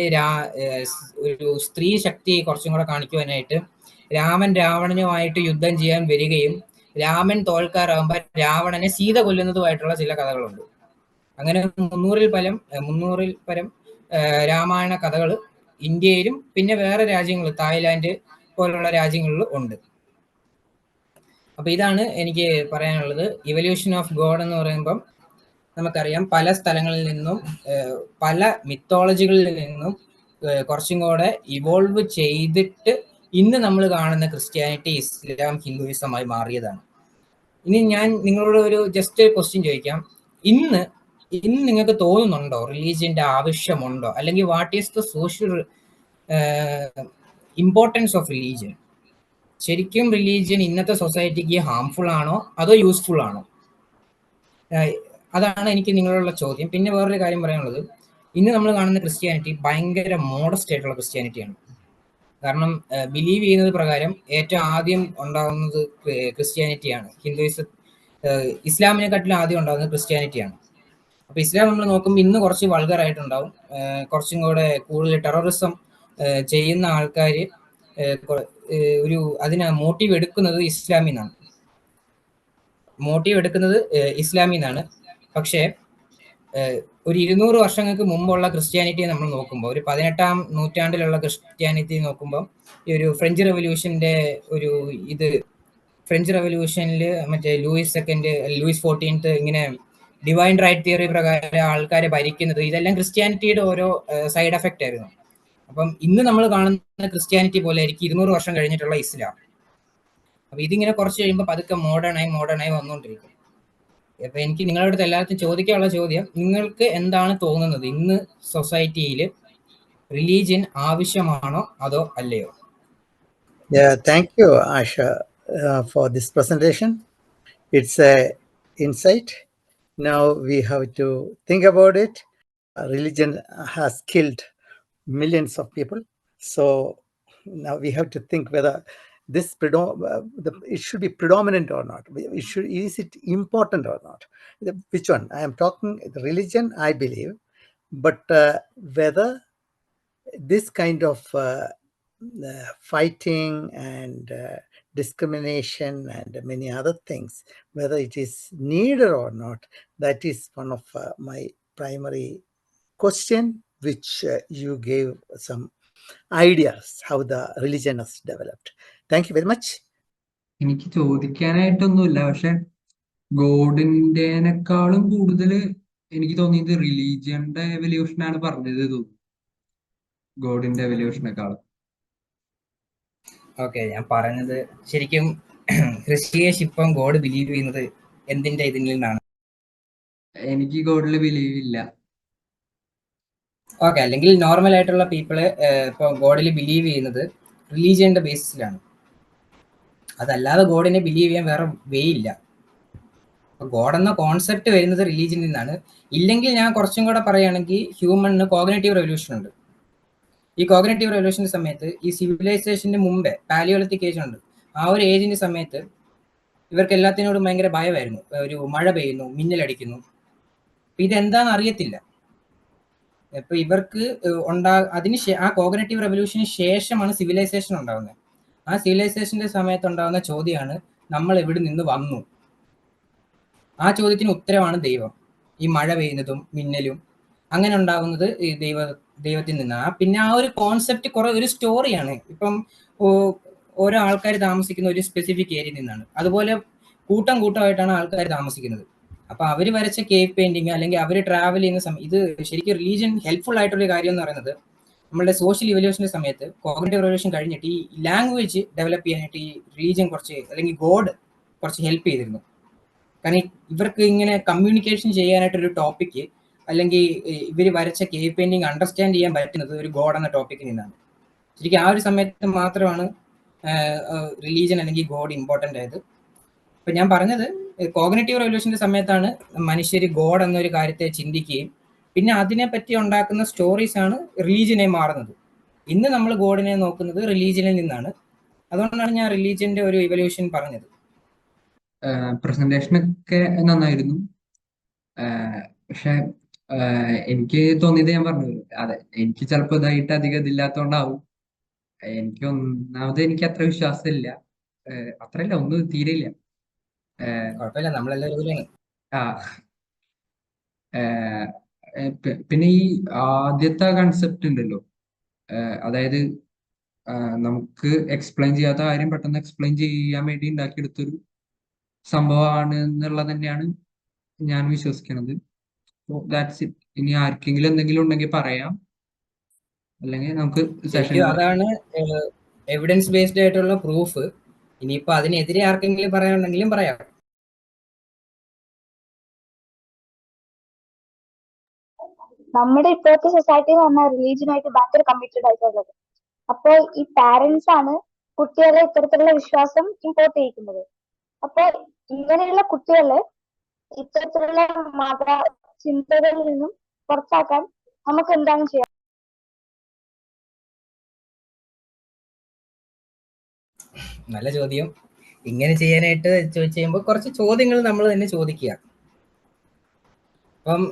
ഒരു സ്ത്രീ ശക്തി കുറച്ചും കൂടെ കാണിക്കുവാനായിട്ട് രാമൻ രാവണനുമായിട്ട് യുദ്ധം ചെയ്യാൻ വരികയും രാമൻ തോൽക്കാറാകുമ്പോൾ രാവണനെ സീത കൊല്ലുന്നതുമായിട്ടുള്ള ചില കഥകളുണ്ട്. അങ്ങനെ 300ൽ പരം രാമായണ കഥകൾ ഇന്ത്യയിലും പിന്നെ വേറെ രാജ്യങ്ങൾ, തായ്ലാന്റ് പോലുള്ള രാജ്യങ്ങളിൽ ഉണ്ട്. അപ്പൊ ഇതാണ് എനിക്ക് പറയാനുള്ളത്. ഇവല്യൂഷൻ ഓഫ് ഗോഡ് എന്ന് പറയുമ്പം നമുക്കറിയാം പല സ്ഥലങ്ങളിൽ നിന്നും പല മിത്തോളജികളിൽ നിന്നും കുറച്ചും കൂടെ ഇവോൾവ് ചെയ്തിട്ട് ഇന്ന് നമ്മൾ കാണുന്ന ക്രിസ്ത്യാനിറ്റി, ഇസ്ലാം, ഹിന്ദുയിസമായി മാറിയതാണ്. ഇനി ഞാൻ നിങ്ങളോട് ഒരു ജസ്റ്റ് ക്വസ്റ്റ്യൻ ചോദിക്കാം. ഇന്ന് ഇന്ന് നിങ്ങൾക്ക് തോന്നുന്നുണ്ടോ റിലീജിയന്റെ ആവശ്യമുണ്ടോ, അല്ലെങ്കിൽ what is the social importance of religion? ശരിക്കും റിലീജിയൻ ഇന്നത്തെ സൊസൈറ്റിക്ക് ഹാംഫുൾ ആണോ അതോ യൂസ്ഫുൾ ആണോ? അതാണ് എനിക്ക് നിങ്ങളോടുള്ള ചോദ്യം. പിന്നെ വേറൊരു കാര്യം പറയാനുള്ളത്, ഇന്ന് നമ്മൾ കാണുന്ന ക്രിസ്ത്യാനിറ്റി ഭയങ്കര മോഡസ്റ്റ് ആയിട്ടുള്ള ക്രിസ്ത്യാനിറ്റിയാണ്. കാരണം ബിലീവ് ചെയ്യുന്നത് പ്രകാരം ഏറ്റവും ആദ്യം ഉണ്ടാകുന്നത് ക്രിസ്ത്യാനിറ്റിയാണ്. ഇസ്ലാമിനെക്കാട്ടിലും ആദ്യം ഉണ്ടാകുന്നത് ക്രിസ്ത്യാനിറ്റിയാണ്. അപ്പോൾ ഇസ്ലാം നമ്മൾ നോക്കുമ്പോൾ ഇന്ന് കുറച്ച് വൾഗറായിട്ടുണ്ടാവും, കുറച്ചും കൂടെ കൂടുതൽ ടെററിസം ചെയ്യുന്ന ആൾക്കാർ ഒരു അതിനെ മോട്ടീവ് എടുക്കുന്നത് ഇസ്ലാമിൽ നിന്നാണ്. പക്ഷേ ഒരു 200 വർഷങ്ങൾക്ക് മുമ്പുള്ള ക്രിസ്ത്യാനിറ്റിയെ നമ്മൾ നോക്കുമ്പോൾ, ഒരു 18ാം നൂറ്റാണ്ടിലുള്ള ക്രിസ്ത്യാനിറ്റി നോക്കുമ്പോൾ, ഈ ഒരു ഫ്രഞ്ച് റെവല്യൂഷനിൽ മറ്റേ ലൂയിസ് 14 ഇങ്ങനെ ഡിവൈൻ റൈറ്റ് തിയറി പ്രകാരം ആൾക്കാരെ ഭരിക്കുന്നത്, ഇതെല്ലാം ക്രിസ്ത്യാനിറ്റിയുടെ ഓരോ സൈഡ് എഫക്റ്റ് ആയിരുന്നു. അപ്പം ഇന്ന് നമ്മൾ കാണുന്ന ക്രിസ്ത്യാനിറ്റി പോലെ ആയിരിക്കും 200 വർഷം കഴിഞ്ഞിട്ടുള്ള ഇസ്ലാം. അപ്പൊ ഇതിങ്ങനെ കുറച്ച് കഴിയുമ്പോൾ പതുക്കെ മോഡേണായി വന്നുകൊണ്ടിരിക്കും. അപ്പൊ എനിക്ക് നിങ്ങളുടെ അടുത്ത് എല്ലാവർക്കും ചോദിക്കാനുള്ള ചോദ്യം, നിങ്ങൾക്ക് എന്താണ് തോന്നുന്നത്, ഇന്ന് സൊസൈറ്റിയിൽ റിലീജിയൻ ആവശ്യമാണോ അതോ അല്ലയോ? Yeah, thank you, Asha, for this presentation. It's a insight. Now we have to think about it. Religion has killed millions of people. So now we have to think whether this it should be predominant or not. Is it important or not? Which one? I am talking religion, I believe, but whether this kind of fighting and discrimination and many other things, whether it is needed or not, that is one of my primary question, which you gave some ideas how the religion has developed. Thank you very much. എനിക്ക് ചോദിക്കാനായിട്ടൊന്നുമില്ല, പക്ഷെ ഗോഡിന്റെനേക്കാളും കൂടുതൽ എനിക്ക് തോന്നിയത് റിലീജിയന്റെ എവല്യൂഷനാണ് പറഞ്ഞത് തോന്നുന്നു, ഗോഡിന്റെ എവല്യൂഷനേക്കാളും. Okay, ഞാൻ പറഞ്ഞത് ശരിക്കും ക്രിസ്റ്റിയേഴ്സ് ഇപ്പം ഗോഡ് ബിലീവ് ചെയ്യുന്നത് എന്തിന്റെ ഇതിൽ നിന്നാണ്? എനിക്ക് ഗോഡിൽ ബിലീവ് ഇല്ല. ഓക്കെ, അല്ലെങ്കിൽ നോർമൽ ആയിട്ടുള്ള പീപ്പിള് ഇപ്പൊ ഗോഡിൽ ബിലീവ് ചെയ്യുന്നത് റിലീജിയന്റെ ബേസിസിലാണ്. അതല്ലാതെ ഗോഡിനെ ബിലീവ് ചെയ്യാൻ വേറെ വേ ഇല്ല. ഗോഡ് എന്ന കോൺസെപ്റ്റ് വരുന്നത് റിലീജിയനിൽ നിന്നാണ്. ഇല്ലെങ്കിൽ ഞാൻ കുറച്ചും കൂടെ പറയുകയാണെങ്കിൽ ഹ്യൂമണിന് കോഗ്നിറ്റീവ് റെവല്യൂഷൻ ഉണ്ട്. ഈ കോഗ്നിറ്റീവ് റെവല്യൂഷന്റെ സമയത്ത് ഈ സിവിലൈസേഷന്റെ മുമ്പേ പാലിയോളിത്തിക് ഏജ് ഉണ്ട്. ആ ഒരു ഏജിന്റെ സമയത്ത് ഇവർക്ക് എല്ലാത്തിനോടും ഭയങ്കര ഭയമായിരുന്നു. ഒരു മഴ പെയ്യുന്നു, മിന്നലടിക്കുന്നു, ഇതെന്താണെന്ന് അറിയത്തില്ല. ഇപ്പൊ ഇവർക്ക് ആ കോഗ്നിറ്റീവ് റെവല്യൂഷന് ശേഷമാണ് സിവിലൈസേഷൻ ഉണ്ടാകുന്നത്. ആ സിവിലൈസേഷന്റെ സമയത്ത് ഉണ്ടാകുന്ന ചോദ്യമാണ് നമ്മൾ എവിടെ നിന്ന് വന്നു. ആ ചോദ്യത്തിന് ഉത്തരവാണ് ദൈവം. ഈ മഴ പെയ്യുന്നതും മിന്നലും അങ്ങനെ ഉണ്ടാകുന്നത് ഈ ദൈവത്തിൽ നിന്നാണ്. പിന്നെ ആ ഒരു കോൺസെപ്റ്റ് ഒരു സ്റ്റോറിയാണ്. ഇപ്പം ഓരോ ആൾക്കാർ താമസിക്കുന്ന ഒരു സ്പെസിഫിക് ഏരിയയിൽ നിന്നാണ്. അതുപോലെ കൂട്ടമായിട്ടാണ് ആൾക്കാർ താമസിക്കുന്നത്. അപ്പൊ അവര് വരച്ച കേവ് പെയിന്റിങ് അല്ലെങ്കിൽ അവര് ട്രാവൽ ചെയ്യുന്ന സമയം, ഇത് ശരിക്കും റിലീജിയൻ ഹെൽപ്ഫുൾ ആയിട്ടുള്ള കാര്യം എന്ന് പറയുന്നത്, നമ്മുടെ സോഷ്യൽ ഇവല്യൂഷന്റെ സമയത്ത് കോഗ്നിറ്റീവ് റെവല്യൂഷൻ കഴിഞ്ഞിട്ട് ഈ ലാംഗ്വേജ് ഡെവലപ്പ് ചെയ്യാനായിട്ട് ഈ റിലീജിയൻ കുറച്ച്, അല്ലെങ്കിൽ ഗോഡ് കുറച്ച് ഹെൽപ്പ് ചെയ്തിരുന്നു. കാരണം ഇവർക്ക് ഇങ്ങനെ കമ്മ്യൂണിക്കേഷൻ ചെയ്യാനായിട്ടൊരു ടോപ്പിക്ക്, അല്ലെങ്കിൽ ഇവർ വരച്ച കേവ് പെയിന്റിങ് അണ്ടർസ്റ്റാൻഡ് ചെയ്യാൻ പറ്റുന്നത് ഒരു ഗോഡ് എന്ന ടോപ്പിക്കിൽ നിന്നാണ്. ശരിക്കും ആ ഒരു സമയത്ത് മാത്രമാണ് റിലീജിയൻ അല്ലെങ്കിൽ ഗോഡ് ഇമ്പോർട്ടൻ്റ് ആയത്. ഇപ്പം ഞാൻ പറഞ്ഞത് കോഗ്നിറ്റീവ് റെവല്യൂഷന്റെ സമയത്താണ് മനുഷ്യർ ഗോഡ് എന്നൊരു കാര്യത്തെ ചിന്തിക്കുകയും പിന്നെ അതിനെപ്പറ്റി ഉണ്ടാക്കുന്ന സ്റ്റോറീസ് ആണ് റിലീജിയനെ മാറുന്നത്. ഇന്ന് നമ്മൾ ഗോഡിനെ നോക്കുന്നത് റിലീജിയനിൽ നിന്നാണ്. അതുകൊണ്ടാണ് ഞാൻ റിലീജിയന്റെ ഒരു ഇവല്യൂഷൻ പറഞ്ഞത്. പ്രസന്റേഷനൊക്കെ നന്നായിരുന്നു, പക്ഷെ എനിക്ക് തോന്നിയത് ഞാൻ പറഞ്ഞു. അതെ, എനിക്ക് ചിലപ്പോൾ ഇതായിട്ട് അധികം ഇതില്ലാത്തോണ്ടാവും. എനിക്ക് ഒന്നാമത് എനിക്ക് അത്ര വിശ്വാസമില്ല, അത്രയല്ല, ഒന്നും തീരെയില്ല. ആ പിന്നെ ഈ ആദ്യത്തെ കൺസെപ്റ്റ് ഉണ്ടല്ലോ, അതായത് നമുക്ക് എക്സ്പ്ലെയിൻ ചെയ്യാത്ത കാര്യം പെട്ടെന്ന് എക്സ്പ്ലെയിൻ ചെയ്യാൻ വേണ്ടി ഉണ്ടാക്കിയെടുത്തൊരു സംഭവമാണ് എന്നുള്ളത് തന്നെയാണ് ഞാൻ വിശ്വസിക്കുന്നത്. That's it. ഇനി ആർക്കെങ്കിലും എന്തെങ്കിലും ഉണ്ടെങ്കിൽ പറയാം, അല്ലെങ്കിൽ നമുക്ക് അതാണ് എവിഡൻസ് ബേസ്ഡ് ആയിട്ടുള്ള പ്രൂഫ്. ഇനിയിപ്പോൾ അതിനെതിരെ ആർക്കെങ്കിലും പറയാനുണ്ടെങ്കിലും പറയാം. നമ്മുടെ ഇപ്പോഴത്തെ സൊസൈറ്റി എന്ന് പറഞ്ഞാൽ റിലീജിയനായിട്ട് ഭയങ്കര കമ്മിറ്റഡ് ആയിട്ടുള്ളത്. അപ്പോൾ ഈ പാരന്റ്സ് ആണ് കുട്ടികളെ ഇത്തരത്തിലുള്ള വിശ്വാസം ഇമ്പോർട്ട് ചെയ്യിക്കുന്നത്. അപ്പോൾ ഇങ്ങനെയുള്ള കുട്ടികളെ ഇത്തരത്തിലുള്ള മത ചിന്തകളിൽ നിന്നും പുറത്താക്കാൻ നമുക്ക് എന്താണ് ചെയ്യാം? നല്ല ചോദ്യം. ഇങ്ങനെ ചെയ്യാനായിട്ട് ചോദിച്ചു കഴിയുമ്പോൾ കുറച്ച് ചോദ്യങ്ങൾ നമ്മൾ തന്നെ ചോദിക്കുക. അപ്പം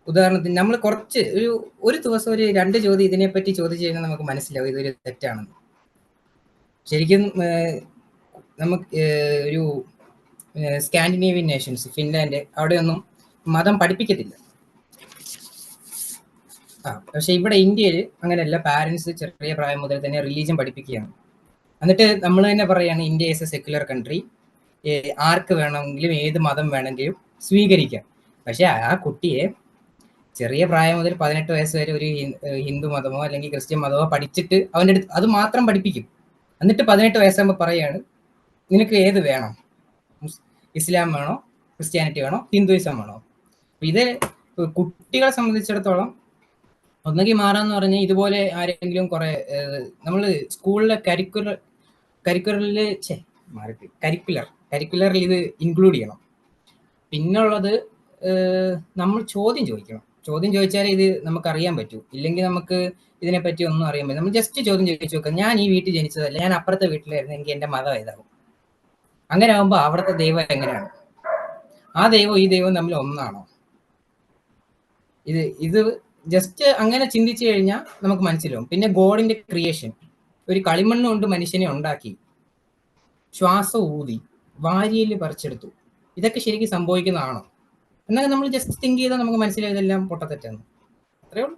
ഉദാഹരണത്തിന് നമ്മൾ കുറച്ച് ഒരു ദിവസം ഒരു 2 ചോദ്യം ഇതിനെപ്പറ്റി ചോദിച്ചു കഴിഞ്ഞാൽ നമുക്ക് മനസ്സിലാവും ഇതൊരു തെറ്റാണെന്ന്. ശരിക്കും നമുക്ക് ഒരു സ്കാൻഡിനേവിയൻ നേഷൻസ്, ഫിൻലാൻഡ്, അവിടെയൊന്നും മതം പഠിപ്പിക്കത്തില്ല. പക്ഷെ ഇവിടെ ഇന്ത്യയിൽ അങ്ങനെയല്ല. പാരൻസ് ചെറിയ പ്രായം മുതൽ തന്നെ റിലീജിയൻ പഠിപ്പിക്കുകയാണ്. എന്നിട്ട് നമ്മൾ തന്നെ പറയുകയാണ് India is a secular country, ആർക്ക് വേണമെങ്കിലും ഏത് മതം വേണമെങ്കിലും സ്വീകരിക്കാം. പക്ഷെ ആ കുട്ടിയെ ചെറിയ പ്രായം മുതൽ 18 വയസ്സ് വരെ ഒരു ഹിന്ദു മതമോ അല്ലെങ്കിൽ ക്രിസ്ത്യൻ മതമോ പഠിച്ചിട്ട് അവൻ്റെ അടുത്ത് അത് മാത്രം പഠിപ്പിക്കും. എന്നിട്ട് 18 വയസ്സാകുമ്പോൾ പറയാണ് നിനക്ക് ഏത് വേണം, ഇസ്ലാം വേണോ, ക്രിസ്ത്യാനിറ്റി വേണോ, ഹിന്ദുയിസം വേണോ? ഇത് കുട്ടികളെ സംബന്ധിച്ചിടത്തോളം ഒന്നെങ്കിൽ മാറാന്ന് പറഞ്ഞാൽ ഇതുപോലെ ആരെങ്കിലും കുറെ നമ്മൾ സ്കൂളിലെ കരിക്കുലറിൽ ഇത് ഇൻക്ലൂഡ് ചെയ്യണം. പിന്നുള്ളത് നമ്മൾ ചോദ്യം ചോദിക്കണം. ചോദ്യം ചോദിച്ചാലേ ഇത് നമുക്ക് അറിയാൻ പറ്റൂ. ഇല്ലെങ്കിൽ നമുക്ക് ഇതിനെപ്പറ്റി ഒന്നും അറിയാൻ പറ്റും. നമ്മൾ ജസ്റ്റ് ചോദ്യം ചോദിച്ചു നോക്കാം. ഞാൻ ഈ വീട്ടിൽ ജനിച്ചതല്ല, ഞാൻ അപ്പുറത്തെ വീട്ടിലായിരുന്നു, എനിക്ക് എൻ്റെ മതം ഏതാവും. അങ്ങനെ ആകുമ്പോൾ അവിടുത്തെ ദൈവം എങ്ങനെയാണ്? ആ ദൈവം ഈ ദൈവം തമ്മിൽ ഒന്നാണോ? ഇത് ജസ്റ്റ് അങ്ങനെ ചിന്തിച്ചു കഴിഞ്ഞാൽ നമുക്ക് മനസ്സിലാവും. പിന്നെ ഗോഡിന്റെ ക്രിയേഷൻ, ഒരു കളിമണ്ണ് കൊണ്ട് മനുഷ്യനെ ഉണ്ടാക്കി, ശ്വാസം ഊതി, വാരിയിൽ പറിച്ചെടുത്തു. ഇതൊക്കെ ശരിക്കും സംഭവിക്കുന്നതാണോ? എന്നാൽ നമ്മൾ ജസ്റ്റ് തിങ്ക് ചെയ്താൽ നമുക്ക് മനസ്സിലാവും ഇതെല്ലാം പൊട്ടത്തെറ്റാണ്. അത്രേ ഉള്ളൂ.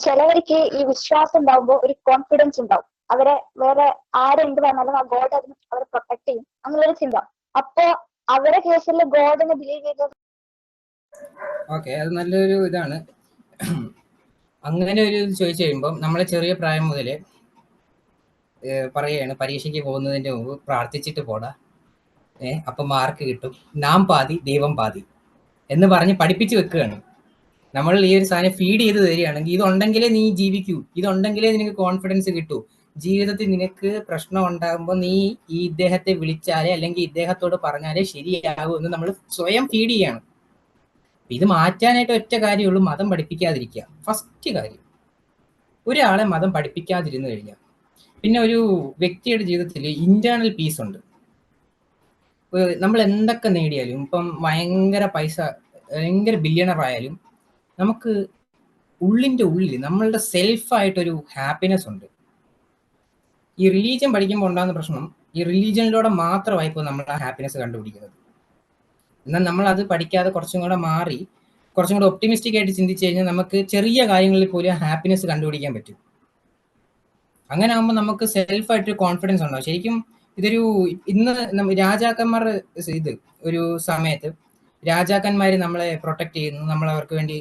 ചിലവർക്ക് ഈ വിശ്വാസം ഉണ്ടാവുമ്പോൾ ഒരു കോൺഫിഡൻസ് ഉണ്ടാവും. അവരെ വേറെ ആരെന്ത് പറഞ്ഞാലും ആ ഗോഡ് അതിന് അവരെ പ്രൊട്ടക്ട് ചെയ്യും, അങ്ങനൊരു ചിന്ത. അപ്പൊ അവരെ കേസിൽ ഗോഡിനെ ബിലീവ് ചെയ്തത് ഓക്കെ, അത് നല്ലൊരു ഇതാണ്. അങ്ങനെ ഒരു ചോദിച്ചു കഴിയുമ്പോൾ നമ്മളെ ചെറിയ പ്രായം മുതലേ പറയുകയാണ് പരീക്ഷയ്ക്ക് പോകുന്നതിൻ്റെ മുമ്പ് പ്രാർത്ഥിച്ചിട്ട് പോടാ, അപ്പം മാർക്ക് കിട്ടും, നാം പാതി ദൈവം പാതി എന്ന് പറഞ്ഞ് പഠിപ്പിച്ച് വെക്കുകയാണ്. നമ്മൾ ഈ ഒരു സാധനം ഫീഡ് ചെയ്ത് തരികയാണെങ്കിൽ ഇതുണ്ടെങ്കിലേ നീ ജീവിക്കൂ, ഇതുണ്ടെങ്കിലേ നിനക്ക് കോൺഫിഡൻസ് കിട്ടൂ, ജീവിതത്തിൽ നിനക്ക് പ്രശ്നം ഉണ്ടാകുമ്പോൾ നീ ഈ ഇദ്ദേഹത്തെ വിളിച്ചാലേ അല്ലെങ്കിൽ ഇദ്ദേഹത്തോട് പറഞ്ഞാലേ ശരിയാകൂ എന്ന് നമ്മൾ സ്വയം ഫീഡ് ചെയ്യാണ്. ഇത് മാറ്റാനായിട്ട് ഒറ്റ കാര്യമുള്ളൂ, മതം പഠിപ്പിക്കാതിരിക്കുക. ഫസ്റ്റ് കാര്യം, ഒരാളെ മതം പഠിപ്പിക്കാതിരുന്നു കഴിഞ്ഞാൽ പിന്നെ ഒരു വ്യക്തിയുടെ ജീവിതത്തിൽ ഇന്റേണൽ പീസ് ഉണ്ട്. നമ്മൾ എന്തൊക്കെ നേടിയാലും, ഇപ്പം ഭയങ്കര പൈസ, ഭയങ്കര ബില്യണർ ആയാലും, നമുക്ക് ഉള്ളിൻ്റെ ഉള്ളിൽ നമ്മളുടെ സെൽഫായിട്ടൊരു ഹാപ്പിനെസ് ഉണ്ട്. ഈ റിലീജിയൻ പഠിക്കുമ്പോൾ ഉണ്ടാകുന്ന പ്രശ്നം, ഈ റിലീജിയനിലൂടെ മാത്രമായിപ്പോൾ നമ്മൾ ആ ഹാപ്പിനെസ് കണ്ടുപിടിക്കുന്നത്. എന്നാൽ നമ്മൾ അത് പഠിക്കാതെ കുറച്ചും കൂടെ മാറി കുറച്ചും കൂടെ ഒപ്റ്റിമിസ്റ്റിക് ആയിട്ട് ചിന്തിച്ചു കഴിഞ്ഞാൽ നമുക്ക് ചെറിയ കാര്യങ്ങളിൽ പോലും ഹാപ്പിനെസ് കണ്ടുപിടിക്കാൻ പറ്റും. അങ്ങനെ ആകുമ്പോൾ നമുക്ക് സെൽഫായിട്ടൊരു കോൺഫിഡൻസ് ഉണ്ടാവും. ശരിക്കും ഇതൊരു ഇന്ന് രാജാക്കന്മാർ ഇത് ഒരു സമയത്ത് രാജാക്കന്മാർ നമ്മളെ പ്രൊട്ടക്ട് ചെയ്യുന്നു, നമ്മൾ അവർക്ക് വേണ്ടി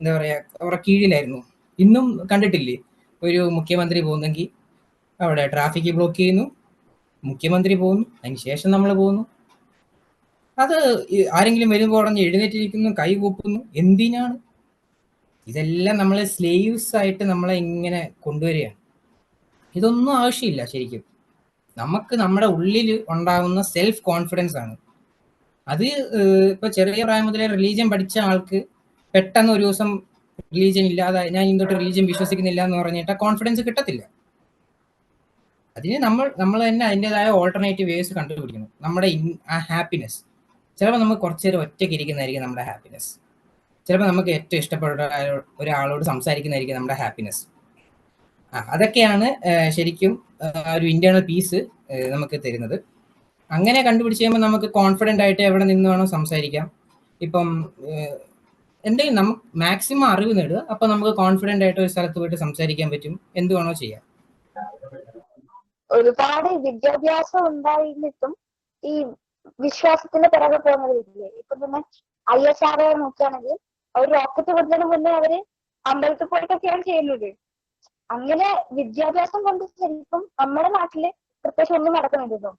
എന്താ പറയുക, അവരുടെ കീഴിലായിരുന്നു. ഇന്നും കണ്ടിട്ടില്ലേ, ഒരു മുഖ്യമന്ത്രി പോകുന്നെങ്കിൽ അവിടെ ട്രാഫിക് ബ്ലോക്ക് ചെയ്യുന്നു, മുഖ്യമന്ത്രി പോകുന്നു, അതിന് ശേഷം നമ്മൾ പോകുന്നു. അത് ആരെങ്കിലും വരുമ്പോൾ ഉടനെ എഴുന്നേറ്റിരിക്കുന്നു, കൈ കൂപ്പുന്നു. എന്തിനാണ്? ഇതെല്ലാം നമ്മളെ സ്ലേവ്സ് ആയിട്ട് നമ്മളെ ഇങ്ങനെ കൊണ്ടുവരികയാണ്. ഇതൊന്നും ആവശ്യമില്ല. ശരിക്കും നമുക്ക് നമ്മുടെ ഉള്ളിൽ ഉണ്ടാകുന്ന സെൽഫ് കോൺഫിഡൻസ് ആണ് അത്. ഇപ്പൊ ചെറിയ പ്രായം മുതലേ റിലീജിയൻ പഠിച്ച ആൾക്ക് പെട്ടെന്ന് ഒരു ദിവസം റിലീജിയൻ ഇല്ലാതെ ഞാൻ ഇങ്ങോട്ട് റിലീജിയൻ വിശ്വസിക്കുന്നില്ല എന്ന് പറഞ്ഞിട്ട് കോൺഫിഡൻസ് കിട്ടത്തില്ല. അതിന് നമ്മൾ തന്നെ അതിൻ്റെതായ ഓൾട്ടർനേറ്റീവ് വേസ് കണ്ടുപിടിക്കണം. നമ്മുടെ ആ ഹാപ്പിനെസ്, ചിലപ്പോൾ നമുക്ക് കുറച്ച് നേരം ഒറ്റയ്ക്ക് ഇരിക്കുന്നതായിരിക്കും നമ്മുടെ ഹാപ്പിനെസ്. ചിലപ്പോൾ നമുക്ക് ഏറ്റവും ഇഷ്ടപ്പെട്ട ഒരാളോട് സംസാരിക്കുന്നതായിരിക്കും നമ്മുടെ ഹാപ്പിനെസ്. അതൊക്കെയാണ് ശരിക്കും ഒരു ഇന്റേണൽ പീസ് നമുക്ക് തരുന്നത്. അങ്ങനെ കണ്ടുപിടിച്ച് കഴിയുമ്പോൾ നമുക്ക് കോൺഫിഡൻ്റ് ആയിട്ട് എവിടെ നിന്ന് വേണോ സംസാരിക്കാം. ഇപ്പം എന്തെങ്കിലും നമുക്ക് മാക്സിമം അറിവ് നേടുക, അപ്പം നമുക്ക് കോൺഫിഡൻ്റ് ആയിട്ട് ഒരു സ്ഥലത്ത് പോയിട്ട് സംസാരിക്കാൻ പറ്റും, എന്ത് വേണോ ചെയ്യാം. ഒരുപാട് വിദ്യാഭ്യാസം ഉണ്ടായിരുന്നിട്ടും ഈ വിശ്വാസത്തിന്റെ പിറകെ പോകുന്നവരില്ലേ. ഇപ്പൊ തന്നെ ISRO നോക്കുകയാണെങ്കിൽ അവർ റോക്കറ്റ് വിടുന്നതിന് മുന്നേ അവര് അമ്പലത്തിൽ പോയിട്ടൊക്കെയാണ് ചെയ്യുന്നത്. അങ്ങനെ വിദ്യാഭ്യാസം കൊണ്ട് ശരിക്കും നമ്മുടെ നാട്ടില് പ്രത്യേകിച്ച് ഒന്നും നടക്കുന്നില്ലല്ലോ.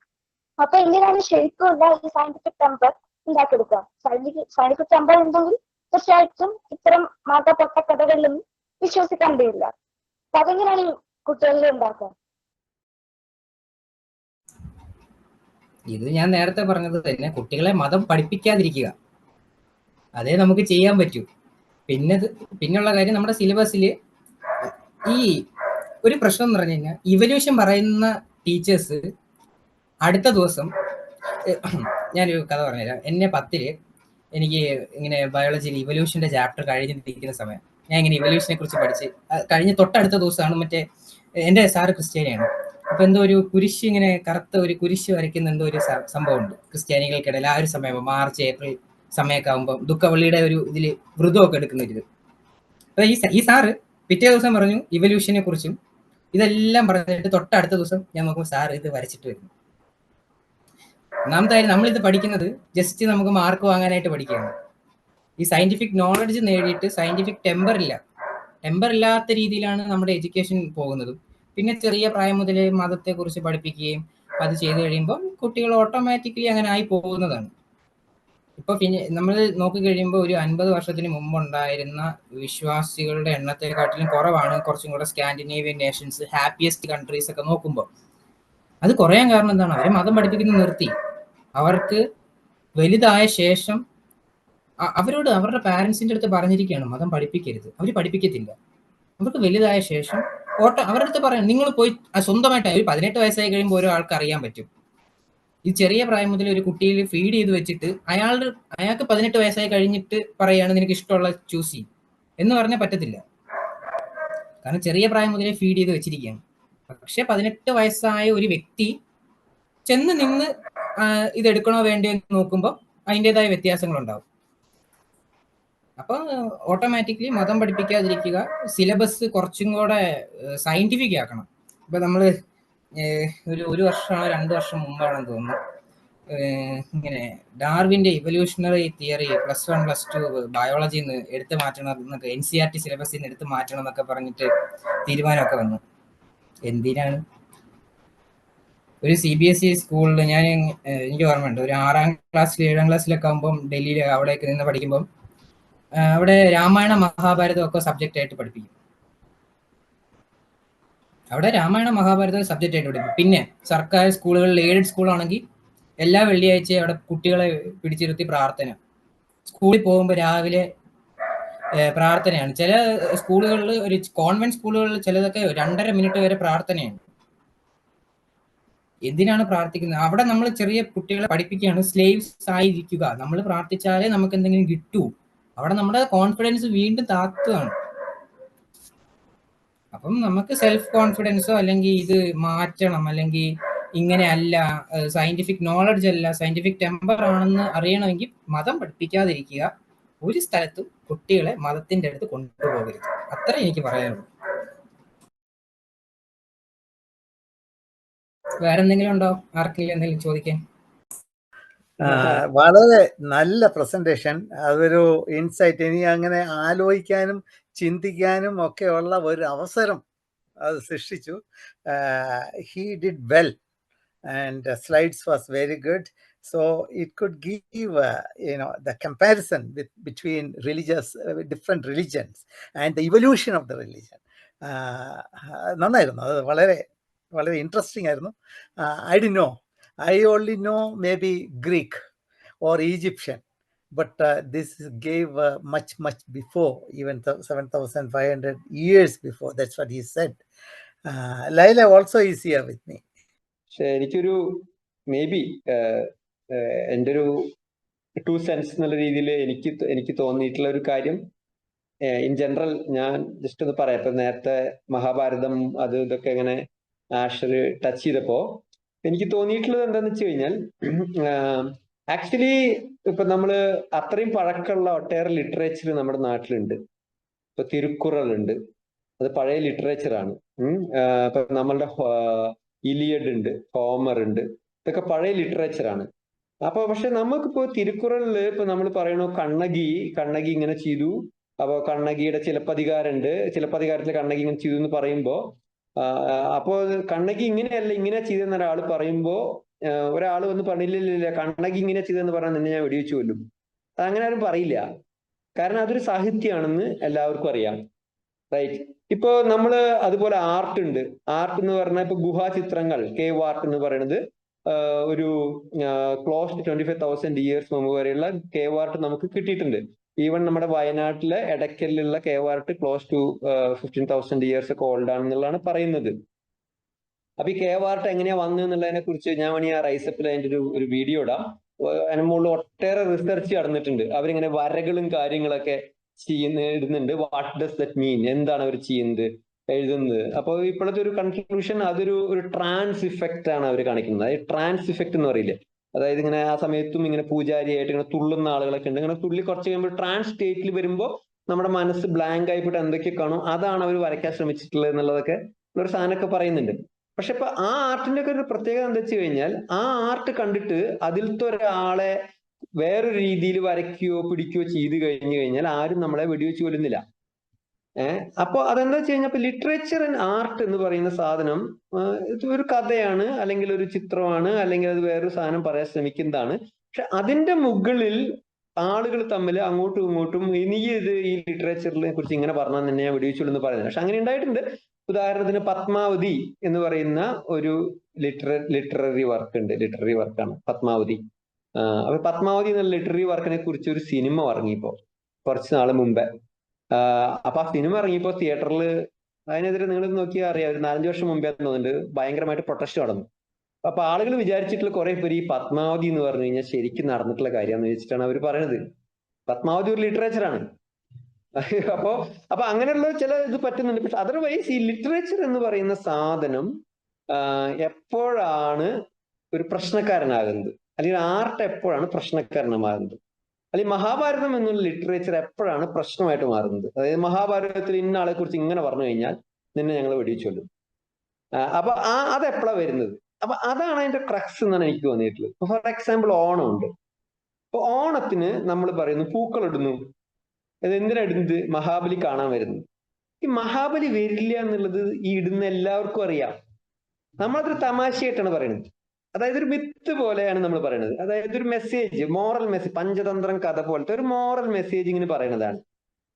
അപ്പൊ എങ്ങനെയാണ് ശരിക്കുമുള്ള ഈ സയന്റിഫിക് ടെമ്പർ ഉണ്ടാക്കിയെടുക്കുക? സയന്റിഫിക് ടെമ്പർ ഉണ്ടെങ്കിൽ തീർച്ചയായിട്ടും ഇത്തരം മാതാപ്പൊട്ട കഥകളിലൊന്നും വിശ്വസിക്കാൻ കഴിയില്ല. അപ്പൊ അതെങ്ങനെയാണ് ഈ കുട്ടികളിൽ ഉണ്ടാക്കുക? ഇത് ഞാൻ നേരത്തെ പറഞ്ഞത് തന്നെ, കുട്ടികളെ മതം പഠിപ്പിക്കാതിരിക്കുക, അതേ നമുക്ക് ചെയ്യാൻ പറ്റൂ. പിന്നുള്ള കാര്യം, നമ്മുടെ സിലബസിൽ ഈ ഒരു പ്രശ്നം എന്ന് പറഞ്ഞു കഴിഞ്ഞാൽ, ഇവല്യൂഷൻ പറയുന്ന ടീച്ചേഴ്സ് അടുത്ത ദിവസം, ഞാനൊരു കഥ പറഞ്ഞുതരാം. എന്നെ 10ല് എനിക്ക് ഇങ്ങനെ ബയോളജിയിൽ ഇവല്യൂഷന്റെ ചാപ്റ്റർ കഴിഞ്ഞിരിക്കുന്ന സമയം ഞാൻ ഇങ്ങനെ ഇവല്യൂഷനെ കുറിച്ച് പഠിച്ച് കഴിഞ്ഞ തൊട്ടടുത്ത ദിവസമാണ് മറ്റേ എൻ്റെ സാറ് ക്രിസ്ത്യാനിയാണ്. അപ്പൊ എന്തോ ഒരു കുരിശ്, ഇങ്ങനെ കറുത്ത ഒരു കുരിശ് വരയ്ക്കുന്ന എന്തോ ഒരു സംഭവമുണ്ട് ക്രിസ്ത്യാനികൾക്കിടയിൽ. ആ ഒരു സമയം മാർച്ച് ഏപ്രിൽ സമയമൊക്കെ ആകുമ്പോൾ ദുഃഖവള്ളിയുടെ ഒരു ഇതിൽ വ്രതമൊക്കെ എടുക്കുന്ന ഒരു ഇത്. അപ്പൊ ഈ സാറ് പിറ്റേ ദിവസം പറഞ്ഞു ഇവല്യൂഷനെ കുറിച്ചും ഇതെല്ലാം പറഞ്ഞിട്ട് തൊട്ടടുത്ത ദിവസം ഞാൻ നോക്കുമ്പോൾ സാർ ഇത് വരച്ചിട്ട് വരുന്നു. ഒന്നാമതായാലും നമ്മളിത് പഠിക്കുന്നത് ജസ്റ്റ് നമുക്ക് മാർക്ക് വാങ്ങാനായിട്ട് പഠിക്കുകയാണ്. ഈ സയന്റിഫിക് നോളജ് നേടിയിട്ട് സയന്റിഫിക് ടെമ്പർ ഇല്ലാത്ത രീതിയിലാണ് നമ്മുടെ എഡ്യൂക്കേഷൻ പോകുന്നതും. പിന്നെ ചെറിയ പ്രായം മുതൽ മതത്തെക്കുറിച്ച് പഠിപ്പിക്കുകയും അത് ചെയ്തു കഴിയുമ്പോൾ കുട്ടികൾ ഓട്ടോമാറ്റിക്കലി അങ്ങനെ ആയി പോകുന്നതാണ്. ഇപ്പൊ പിന്നെ നമ്മൾ നോക്കി കഴിയുമ്പോൾ ഒരു 50 വർഷത്തിന് മുമ്പുണ്ടായിരുന്ന വിശ്വാസികളുടെ എണ്ണത്തെക്കാട്ടിലും കുറവാണ് കുറച്ചും കൂടെ സ്കാൻഡിനേവിയൻ നേഷൻസ്, ഹാപ്പിയസ്റ്റ് കൺട്രീസ് ഒക്കെ നോക്കുമ്പോൾ. അത് കുറയാൻ കാരണം എന്താണ്? അവരെ മതം പഠിപ്പിക്കുന്നത് നിർത്തി. അവർക്ക് വലുതായ ശേഷം അവരോട് അവരുടെ പാരൻസിന്റെ അടുത്ത് പറഞ്ഞിരിക്കുകയാണ് മതം പഠിപ്പിക്കരുത്. അവർ പഠിപ്പിക്കത്തില്ല. അവർക്ക് വലുതായ ശേഷം അവരുടെ അടുത്ത് പറയാം, നിങ്ങൾ പോയി സ്വന്തമായിട്ട്. ഒരു 18 വയസ്സായി കഴിയുമ്പോൾ ഓരോ ആൾക്ക് അറിയാൻ പറ്റും. ഈ ചെറിയ പ്രായം മുതൽ ഒരു കുട്ടിയിൽ ഫീഡ് ചെയ്ത് വെച്ചിട്ട് അയാൾക്ക് 18 വയസ്സായി കഴിഞ്ഞിട്ട് പറയാണ് നിനക്ക് ഇഷ്ടമുള്ള ചൂസ് ചെയ്യും എന്ന് പറഞ്ഞാൽ പറ്റത്തില്ല. കാരണം ചെറിയ പ്രായം മുതലേ ഫീഡ് ചെയ്ത് വെച്ചിരിക്കുകയാണ്. പക്ഷെ 18 വയസ്സായ ഒരു വ്യക്തി ചെന്ന് നിന്ന് ഇതെടുക്കണോ വേണ്ടോ എന്ന് നോക്കുമ്പോൾ അതിൻ്റെതായ വ്യത്യാസങ്ങളുണ്ടാവും. അപ്പോൾ ഓട്ടോമാറ്റിക്കലി മതം പഠിപ്പിക്കാതിരിക്കുക, സിലബസ് കുറച്ചും കൂടെ സയന്റിഫിക് ആക്കണം. ഇപ്പൊ നമ്മള് ഒരു വർഷമാണോ 2 വർഷം മുമ്പാണെന്ന് തോന്നുന്നു, ഇങ്ങനെ ഡാർവിന്റെ ഇവല്യൂഷണറി തിയറി +1 +2 ബയോളജിയിൽ നിന്ന് എടുത്തു മാറ്റണം എന്നൊക്കെ, NCERT സിലബസിൽ നിന്ന് എടുത്തു മാറ്റണം എന്നൊക്കെ പറഞ്ഞിട്ട് തീരുമാനമൊക്കെ വന്നു. എന്തിനാണ്? ഒരു CBSE സ്കൂളിൽ എനിക്ക് ഓർമ്മയുണ്ട്, ഒരു 6ാം ക്ലാസ്സിൽ 7ാം ക്ലാസ്സിലൊക്കെ ആകുമ്പം ഡൽഹിയിൽ അവിടെയൊക്കെ നിന്ന് പഠിക്കുമ്പം അവിടെ രാമായണ മഹാഭാരതം ഒക്കെ സബ്ജക്റ്റ് ആയിട്ട് പഠിപ്പിക്കും. അവിടെ രാമായണ മഹാഭാരതം സബ്ജക്റ്റ് ആയിട്ട് പഠിപ്പിക്കും. പിന്നെ സർക്കാർ സ്കൂളുകളിൽ, എയ്ഡഡ് സ്കൂളാണെങ്കിൽ എല്ലാ വെള്ളിയാഴ്ചയും അവിടെ കുട്ടികളെ പിടിച്ചിരുത്തി പ്രാർത്ഥന. സ്കൂളിൽ പോകുമ്പോൾ രാവിലെ പ്രാർത്ഥനയാണ്. ചില സ്കൂളുകളിൽ, ഒരു കോൺവെന്റ് സ്കൂളുകളിൽ ചിലതൊക്കെ 2.5 മിനിറ്റ് വരെ പ്രാർത്ഥനയാണ്. എന്തിനാണ് പ്രാർത്ഥിക്കുന്നത്? അവിടെ നമ്മൾ ചെറിയ കുട്ടികളെ പഠിപ്പിക്കുകയാണ് സ്ലേവ്സ് ആയിരിക്കുക, നമ്മൾ പ്രാർത്ഥിച്ചാലേ നമുക്ക് എന്തെങ്കിലും കിട്ടൂ. അവിടെ നമ്മുടെ കോൺഫിഡൻസ് വീണ്ടും താത്തുകയാണ്. അപ്പം നമുക്ക് സെൽഫ് കോൺഫിഡൻസോ അല്ലെങ്കിൽ ഇത് മാറ്റണം, അല്ലെങ്കിൽ ഇങ്ങനെ അല്ല, സയന്റിഫിക് നോളജ് അല്ല, സയന്റിഫിക് ടെമ്പർ ആണെന്ന് അറിയണമെങ്കിൽ മതം പഠിപ്പിക്കാതിരിക്കുക. ഒരു സ്ഥലത്തും കുട്ടികളെ മതത്തിന്റെ അടുത്ത് കൊണ്ടുപോകരുത്. അത്രേ എനിക്ക് പറയാനുള്ളൂ. വേറെന്തെങ്കിലും ഉണ്ടോ? ആർക്കെങ്കിലും എന്തെങ്കിലും ചോദിക്കാൻ? വളരെ നല്ല പ്രസന്റേഷൻ. അതൊരു ഇൻസൈറ്റ്. ഇനി അങ്ങനെ ആലോചിക്കാനും ചിന്തിക്കാനും ഒക്കെ ഉള്ള ഒരു അവസരം അത് സൃഷ്ടിച്ചു. He did well and slides was very good. So it could give the comparison between different religions and the evolution of the religion. നന്നായിരുന്നു. അത് വളരെ വളരെ ഇൻട്രസ്റ്റിംഗ് ആയിരുന്നു. I didn't know. I only know maybe Greek or Egyptian, but this gave much before, even 7,500 years before. That's what he said. Laila also is here with me. എനിക്കൊരു maybe എൻ്റെ ഒരു 2 cents എന്നുള്ള രീതിയിൽ എനിക്ക് തോന്നിയിട്ടുള്ള ഒരു കാര്യം, ഇൻ ജനറൽ ഞാൻ ജസ്റ്റ് ഒന്ന് പറയാം. ഇപ്പൊ നേരത്തെ മഹാഭാരതം അത് ഇതൊക്കെ ഇങ്ങനെ ആഷർ ടച്ച് ചെയ്തപ്പോ എനിക്ക് തോന്നിയിട്ടുള്ളത് എന്താന്ന് വെച്ച് കഴിഞ്ഞാൽ, ആക്ച്വലി ഇപ്പൊ നമ്മള് അത്രയും പഴക്കമുള്ള ഒട്ടേറെ ലിറ്ററേച്ചർ നമ്മുടെ നാട്ടിലുണ്ട്. ഇപ്പൊ തിരുക്കുറൾ ഉണ്ട്, അത് പഴയ ലിറ്ററേച്ചറാണ്. ഇപ്പൊ നമ്മളുടെ ഇലിയഡ് ഉണ്ട്, ഹോമർ ഉണ്ട്, ഇതൊക്കെ പഴയ ലിറ്ററേച്ചറാണ്. അപ്പൊ പക്ഷെ നമുക്കിപ്പോ തിരുക്കുറളില് ഇപ്പൊ നമ്മൾ പറയണു കണ്ണകി ഇങ്ങനെ ചെയ്തു, അപ്പോൾ കണ്ണകിയുടെ ചിലപ്പതികാരമുണ്ട്, ചിലപ്പതികാരത്തിൽ കണ്ണകി ഇങ്ങനെ ചെയ്തു എന്ന് പറയുമ്പോൾ അപ്പോൾ കണ്ണകി ഇങ്ങനെയല്ല ഇങ്ങനെ ചെയ്തെന്ന് ഒരാൾ പറയുമ്പോൾ ഒരാൾ വന്ന് പറഞ്ഞില്ല കണ്ണകി ഇങ്ങനെ ചെയ്തെന്ന് പറഞ്ഞാൽ നിന്നെ ഞാൻ വെടിവെച്ചു കൊല്ലും. അതങ്ങനെ ആരും പറയില്ല. കാരണം അതൊരു സാഹിത്യമാണെന്ന് എല്ലാവർക്കും അറിയാം. റൈറ്റ്. ഇപ്പോ നമ്മള് അതുപോലെ ആർട്ട് ഉണ്ട്. ആർട്ട് എന്ന് പറഞ്ഞാൽ ഇപ്പൊ ഗുഹാചിത്രങ്ങൾ, കേവ് ആർട്ട് എന്ന് പറയുന്നത് ഒരു ക്ലോസ് 25,000 ഇയേഴ്സ് മുമ്പ് വരെയുള്ള കേവ് ആർട്ട് നമുക്ക് കിട്ടിയിട്ടുണ്ട്. ഈവൻ നമ്മുടെ വയനാട്ടിലെ എടക്കലിലുള്ള cave art close to 15,000 years ഒക്കെ ഓൾഡ് ആണെന്നുള്ളതാണ് പറയുന്നത്. അപ്പൊ ഈ കേവ് ആർട്ട് എങ്ങനെയാ വന്നു എന്നുള്ളതിനെ കുറിച്ച് ഞാൻ വേണമെങ്കിൽ ആ റൈസപ്പിൽ അതിന്റെ ഒരു വീഡിയോ ഇടാം. അതിന് മുകളിൽ ഒട്ടേറെ റിസർച്ച് നടന്നിട്ടുണ്ട്. അവരിങ്ങനെ വരകളും കാര്യങ്ങളൊക്കെ ഇടുന്നുണ്ട്. വാട്ട് ഡസ് ദറ്റ് മീൻ, എന്താണ് അവർ ചെയ്യുന്നത്, എഴുതുന്നത്. അപ്പോൾ ഇപ്പോഴത്തെ ഒരു കൺക്ലൂഷൻ അതൊരു ട്രാൻസ് ഇഫക്റ്റ് ആണ് അവർ കാണിക്കുന്നത്. അതായത് ട്രാൻസ് ഇഫക്റ്റ് എന്ന് പറയില്ലേ, അതായത് ഇങ്ങനെ ആ സമയത്തും ഇങ്ങനെ പൂജാരിയായിട്ട് ഇങ്ങനെ തുള്ളുന്ന ആളുകളൊക്കെ ഉണ്ട്. ഇങ്ങനെ തുള്ളി കുറച്ച് കഴിയുമ്പോൾ ട്രാൻസ് സ്റ്റേറ്റിൽ വരുമ്പോൾ നമ്മുടെ മനസ്സ് ബ്ലാങ്ക് ആയിപ്പോയിട്ട് എന്തൊക്കെ കാണും അതാണ് അവർ വരയ്ക്കാൻ ശ്രമിച്ചിട്ടുള്ളത് എന്നുള്ളതൊക്കെ ഒരു സാധനമൊക്കെ പറയുന്നുണ്ട്. പക്ഷെ ഇപ്പൊ ആ ആർട്ടിന്റെ ഒക്കെ ഒരു പ്രത്യേകത എന്താ വെച്ച് കഴിഞ്ഞാൽ ആ ആർട്ട് കണ്ടിട്ട് അതിലത്തെ ഒരാളെ വേറൊരു രീതിയിൽ വരയ്ക്കുകയോ പിടിക്കുകയോ ചെയ്ത് കഴിഞ്ഞു കഴിഞ്ഞാൽ ആരും നമ്മളെ വെടിവെച്ച് കൊല്ലുന്നില്ല. അപ്പൊ അതെന്താ വെച്ച് കഴിഞ്ഞാൽ ഇപ്പൊ ലിറ്ററേച്ചർ ആൻഡ് ആർട്ട് എന്ന് പറയുന്ന സാധനം ഇത് ഒരു കഥയാണ്, അല്ലെങ്കിൽ ഒരു ചിത്രമാണ്, അല്ലെങ്കിൽ അത് വേറൊരു സാധനം പറയാൻ ശ്രമിക്കുന്നതാണ്. പക്ഷെ അതിന്റെ മുകളിൽ ആളുകൾ തമ്മിൽ അങ്ങോട്ടും ഇങ്ങോട്ടും നീ ഇത് ഈ ലിറ്ററേച്ചറിനെ കുറിച്ച് ഇങ്ങനെ പറഞ്ഞാൽ തന്നെ ഞാൻ വെടിവെച്ചുള്ളൂ എന്ന് പറയുന്നത്. പക്ഷെ അങ്ങനെ ഉണ്ടായിട്ടുണ്ട്. ഉദാഹരണത്തിന് പത്മാവതി എന്ന് പറയുന്ന ഒരു ലിറ്റററി വർക്കാണ് പത്മാവതി. അപ്പൊ പത്മാവതി എന്ന ലിറ്റററി വർക്കിനെ കുറിച്ച് ഒരു സിനിമ ഇറങ്ങിയപ്പോ കുറച്ച് നാൾ മുമ്പേ. അപ്പൊ ആ സിനിമ ഇറങ്ങിയപ്പോ തിയേറ്ററിൽ അതിനെതിരെ നിങ്ങൾ നോക്കിയാൽ അറിയാം, ഒരു 4-5 വർഷം മുമ്പേ തോന്നുന്നുണ്ട് ഭയങ്കരമായിട്ട് പ്രൊട്ടസ്റ്റ് നടന്നു. അപ്പൊ ആളുകൾ വിചാരിച്ചിട്ടുള്ള കുറെ പേര് ഈ പത്മാവതി എന്ന് പറഞ്ഞു കഴിഞ്ഞാൽ ശരിക്കും നടന്നിട്ടുള്ള കാര്യമെന്ന് വെച്ചിട്ടാണ് അവർ പറയുന്നത്. പത്മാവതി ഒരു ലിറ്ററേച്ചറാണ്. അപ്പൊ അങ്ങനെയുള്ള ചില ഇത് പറ്റുന്നുണ്ട്. പക്ഷെ അതർവൈസ് ഈ ലിറ്ററേച്ചർ എന്ന് പറയുന്ന സാധനം എപ്പോഴാണ് ഒരു പ്രശ്നക്കാരനാകുന്നത്, അല്ലെങ്കിൽ ആർട്ട് എപ്പോഴാണ് പ്രശ്നക്കാരനാകുന്നത്, അല്ലെങ്കിൽ മഹാഭാരതം എന്നുള്ള ലിറ്ററേച്ചർ എപ്പോഴാണ് പ്രശ്നമായിട്ട് മാറുന്നത്. അതായത് മഹാഭാരതത്തിൽ ഇന്ന ആളെ കുറിച്ച് ഇങ്ങനെ പറഞ്ഞു കഴിഞ്ഞാൽ നിന്നെ ഞങ്ങൾ വെടിവെച്ചു കൊല്ലും. അപ്പൊ അതെപ്പോഴാണ് വരുന്നത്? അപ്പൊ അതാണ് അതിന്റെ ക്രക്സ് എന്നാണ് എനിക്ക് തോന്നിയിട്ടുള്ളത്. ഫോർ എക്സാമ്പിൾ ഓണം ഉണ്ട്. അപ്പൊ ഓണത്തിന് നമ്മൾ പറയുന്നു പൂക്കൾ ഇടുന്നു. എന്തിനാ ഇടുന്നത്? മഹാബലി കാണാൻ വരുന്നു. ഈ മഹാബലി വരില്ല എന്നുള്ളത് ഈ ഇടുന്ന എല്ലാവർക്കും അറിയാം. നമ്മളതൊരു തമാശയായിട്ടാണ് പറയുന്നത്. അതായത് ഒരു മിത്ത് പോലെയാണ് നമ്മൾ പറയുന്നത്. അതായത് ഒരു മെസ്സേജ്, മോറൽ മെസ്സേജ്, പഞ്ചതന്ത്രം കഥ പോലത്തെ ഒരു മോറൽ മെസ്സേജ് ഇങ്ങനെ പറയുന്നതാണ്.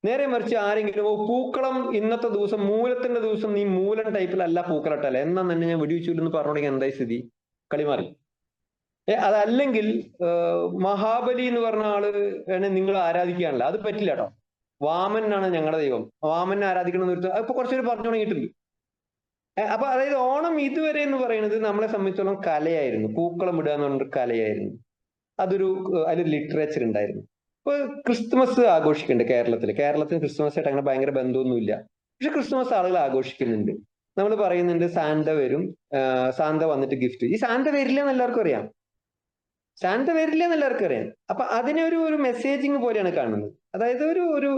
നേരെ മറിച്ച് ആരെങ്കിലും പൂക്കളം ഇന്നത്തെ ദിവസം മൂലത്തിന്റെ ദിവസം നീ മൂലൻ ടൈപ്പിലല്ല പൂക്കളട്ടല്ലേ എന്നാ തന്നെ ഞാൻ വെടിവെച്ചില്ലെന്ന് പറഞ്ഞുകൊണ്ടെങ്കിൽ എന്തായി സ്ഥിതി? കളി മാറി. അതല്ലെങ്കിൽ മഹാബലി എന്ന് പറഞ്ഞ ആള് വേണേ നിങ്ങൾ ആരാധിക്കാനല്ല, അത് പറ്റില്ല കേട്ടോ. വാമനാണ് ഞങ്ങളുടെ ദൈവം, വാമനെ ആരാധിക്കണം എന്ന് വെച്ചാൽ ഇപ്പൊ കുറച്ചുപേര് പറഞ്ഞു തുടങ്ങിയിട്ടുണ്ട്. അപ്പൊ അതായത് ഓണം ഇതുവരെ എന്ന് പറയുന്നത് നമ്മളെ സംബന്ധിച്ചോളം കലയായിരുന്നു. പൂക്കളം ഇടുക എന്ന് പറഞ്ഞൊരു കലയായിരുന്നു. അതിലൊരു ലിറ്ററേച്ചർ ഉണ്ടായിരുന്നു. ഇപ്പൊ ക്രിസ്തുമസ് ആഘോഷിക്കുന്നുണ്ട് കേരളത്തിൽ ക്രിസ്തുമസായിട്ട് അങ്ങനെ ഭയങ്കര ബന്ധമൊന്നുമില്ല. പക്ഷെ ക്രിസ്തുമസ് ആളുകൾ ആഘോഷിക്കുന്നുണ്ട്. നമ്മൾ പറയുന്നുണ്ട് സാന്ത വരും, സാന്ത വന്നിട്ട് ഗിഫ്റ്റ്. ഈ സാന്ത വരില്ല എന്ന് എല്ലാവർക്കും അറിയാം. അപ്പൊ അതിനെ ഒരു മെസ്സേജിങ് പോലെയാണ് കാണുന്നത്. അതായത് ഒരു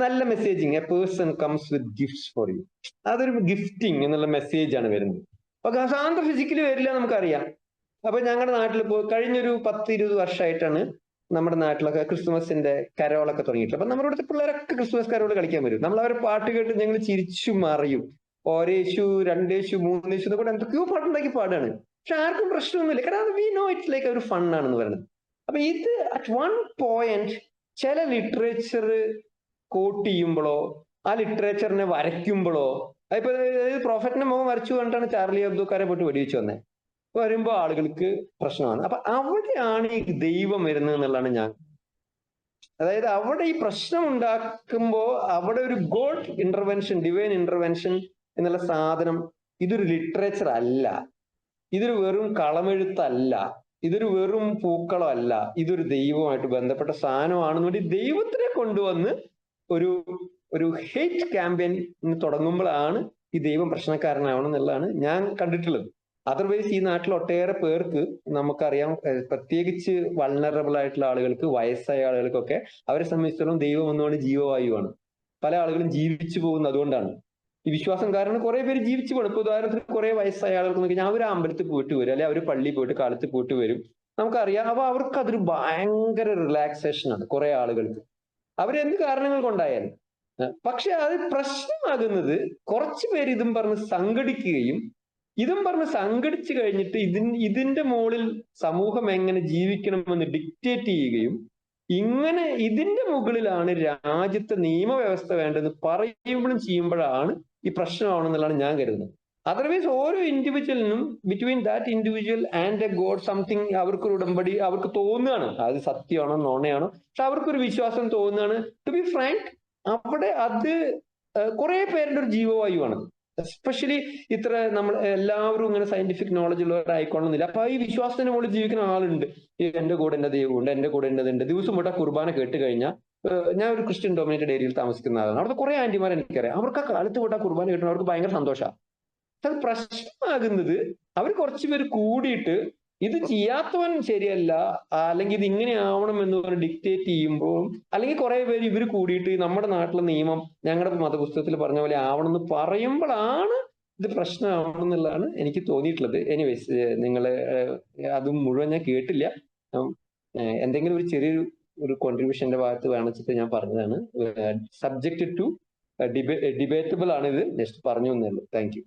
നല്ല messaging, A person comes with gifts for you, അതൊരു ഗിഫ്റ്റിംഗ് എന്നുള്ള മെസ്സേജ് ആണ് വരുന്നത്. അപ്പൊ സാന്ത ഫിസിക്കലി വരില്ല നമുക്കറിയാം. അപ്പൊ ഞങ്ങളുടെ നാട്ടിൽ കഴിഞ്ഞൊരു 10-20 വർഷമായിട്ടാണ് നമ്മുടെ നാട്ടിലൊക്കെ ക്രിസ്തുമസിന്റെ കരോളൊക്കെ തുടങ്ങിയിട്ടുള്ളത്. അപ്പൊ നമ്മുടെ ഇവിടുത്തെ പിള്ളേരൊക്കെ ക്രിസ്തുമസ് കരോൾ കളിക്കാൻ വരും. നമ്മൾ അവരെ പാട്ട് കേട്ട് ഞങ്ങൾ ചിരിച്ചു മറിയും. ഒരേശു, 2 യേശു, 3 യേശു എന്നൊക്കെ എന്തൊക്കെയോ പാട്ടുണ്ടാക്കി പാടാണ്. പക്ഷെ ആർക്കും പ്രശ്നമൊന്നുമില്ല. കാരണം വി നോ ഇറ്റ്സ് ലൈക്ക് ഒരു ഫൺ ആണെന്ന് പറയുന്നത്. അപ്പൊ ഇത് അറ്റ് വൺ പോയിന്റ് ചില ലിറ്ററേച്ചർ കോട്ട് ചെയ്യുമ്പോഴോ ആ ലിറ്ററേച്ചറിനെ വരയ്ക്കുമ്പോഴോ, ഇപ്പൊ പ്രോഫറ്റിന്റെ മുഖം വരച്ചു കണ്ടിട്ടാണ് ചാർലി അബ്ദുക്കാരെ പോയിട്ട് വെടിവെച്ചു വന്നത്. വരുമ്പോ ആളുകൾക്ക് പ്രശ്നമാണ്. അപ്പൊ അവിടെയാണ് ഈ ദൈവം വരുന്നത് എന്നുള്ളതാണ് ഞാൻ. അതായത് അവിടെ ഈ പ്രശ്നം ഉണ്ടാക്കുമ്പോ അവിടെ ഒരു ഗോഡ് ഇന്റർവെൻഷൻ, ഡിവൈൻ ഇന്റർവെൻഷൻ എന്നുള്ള സാധനം ഇതൊരു ലിറ്ററേച്ചർ അല്ല, ഇതൊരു വെറും കളമെഴുത്തല്ല, ഇതൊരു വെറും പൂക്കളമല്ല, ഇതൊരു ദൈവമായിട്ട് ബന്ധപ്പെട്ട സാധനമാണെന്ന് വേണ്ടി ദൈവത്തിനെ കൊണ്ടുവന്ന് ഒരു ഹേറ്റ് ക്യാമ്പയിൻ തുടങ്ങുമ്പോഴാണ് ഈ ദൈവം പ്രശ്നക്കാരനാവണം എന്നുള്ളതാണ് ഞാൻ കണ്ടിട്ടുള്ളത്. അതർവൈസ് ഈ നാട്ടിൽ ഒട്ടേറെ പേർക്ക് നമുക്കറിയാം, പ്രത്യേകിച്ച് വൾണറബിൾ ആയിട്ടുള്ള ആളുകൾക്ക്, വയസ്സായ ആളുകൾക്കൊക്കെ അവരെ സംബന്ധിച്ചിടത്തോളം ദൈവം എന്നുകൊണ്ട് ജീവവായുവാണ്. പല ആളുകളും ജീവിച്ചു പോകുന്നത് അതുകൊണ്ടാണ്. ഈ വിശ്വാസം കാരണം കുറെ പേര് ജീവിച്ചു പോകും. ഇപ്പൊ ഉദാഹരണത്തിന് കുറെ വയസ്സായ ആളുകൾക്ക് നോക്കി ഞാൻ ഒരു അമ്പലത്തിൽ പോയിട്ട് വരും, അല്ലെങ്കിൽ അവർ പള്ളിയിൽ പോയിട്ട് കാലത്ത് പോയിട്ട് വരും, നമുക്കറിയാം. അപ്പൊ അവർക്ക് അതൊരു ഭയങ്കര റിലാക്സേഷൻ ആണ് കുറെ ആളുകൾക്ക്. അവരെന്ത് കാരണങ്ങൾ കൊണ്ടായാലും. പക്ഷെ അത് പ്രശ്നമാകുന്നത് കുറച്ചു പേര് ഇതും പറഞ്ഞ് സംഘടിക്കുകയും ഇതും പറഞ്ഞ് സംഘടിച്ചു കഴിഞ്ഞിട്ട് ഇതിന്റെ മുകളിൽ സമൂഹം എങ്ങനെ ജീവിക്കണമെന്ന് ഡിക്റ്റേറ്റ് ചെയ്യുകയും ഇങ്ങനെ ഇതിന്റെ മുകളിലാണ് രാജ്യത്തെ നിയമവ്യവസ്ഥ വേണ്ടതെന്ന് പറയുമ്പോഴും ചെയ്യുമ്പോഴാണ് ഈ പ്രശ്നമാണെന്നുള്ളതാണ് ഞാൻ കരുതുന്നത്. അതർവൈസ് ഓരോ ഇൻഡിവിജ്വലിനും between that individual and a god something അവർക്കൊരു ഉടമ്പടി അവർക്ക് തോന്നുകയാണ്. അത് സത്യമാണോ നോണയാണോ, പക്ഷെ അവർക്കൊരു വിശ്വാസം തോന്നുകയാണ്. ടു ബി ഫ്രാങ്ക്, അവിടെ അത് കുറെ പേരുടെ ഒരു ജീവവായുവാണ്. എസ്പെഷ്യലി ഇത്ര നമ്മൾ എല്ലാവരും ഇങ്ങനെ സയന്റിഫിക് നോളജ് ഉള്ളവരായിക്കൊള്ളുന്നില്ല. അപ്പൊ ഈ വിശ്വാസത്തിന് മുകളിൽ ജീവിക്കുന്ന ആളുണ്ട്. എന്റെ കൂടെ എന്റെ ദൈവമുണ്ട്, എന്റെ കൂടെ എന്റേതുണ്ട്. ദിവസം തൊട്ട് കുർബാന കേട്ട് കഴിഞ്ഞാൽ, ഞാൻ ഒരു ക്രിസ്ത്യൻ ഡൊമിനേറ്റഡ് ഏരിയയിൽ താമസിക്കുന്ന ആളാണ്. അവിടുത്തെ കുറെ ആന്റിമാർ എനിക്കറിയാം. അവർക്ക് ആ കാലത്ത് തൊട്ട് കുർബാന കേട്ടു അവർക്ക് ഭയങ്കര സന്തോഷമാണ്. അത് പ്രശ്നമാകുന്നത് അവർ കുറച്ചുപേര് കൂടിയിട്ട് ഇത് ചെയ്യാത്തവൻ ശരിയല്ല, അല്ലെങ്കിൽ ഇത് ഇങ്ങനെ ആവണം എന്ന് പറഞ്ഞ് ഡിക്റ്റേറ്റ് ചെയ്യുമ്പോൾ, അല്ലെങ്കിൽ കുറെ പേര് ഇവർ കൂടിയിട്ട് നമ്മുടെ നാട്ടിലെ നിയമം ഞങ്ങളുടെ മതപുസ്തകത്തിൽ പറഞ്ഞ പോലെ ആവണം എന്ന് പറയുമ്പോഴാണ് ഇത് പ്രശ്നമാവണമെന്നുള്ളതാണ് എനിക്ക് തോന്നിയിട്ടുള്ളത്. എനിവേസ്, നിങ്ങൾ അതും മുഴുവൻ ഞാൻ കേട്ടില്ല. എന്തെങ്കിലും ഒരു ചെറിയൊരു കോൺട്രിബ്യൂഷന്റെ ഭാഗത്ത് വേണിച്ചിട്ട് ഞാൻ പറഞ്ഞതാണ്. സബ്ജക്ട് ടു ഡിബേറ്റബിൾ ആണ് ഇത്, ജസ്റ്റ് പറഞ്ഞു എന്നേ ഉള്ളൂ. Thank you.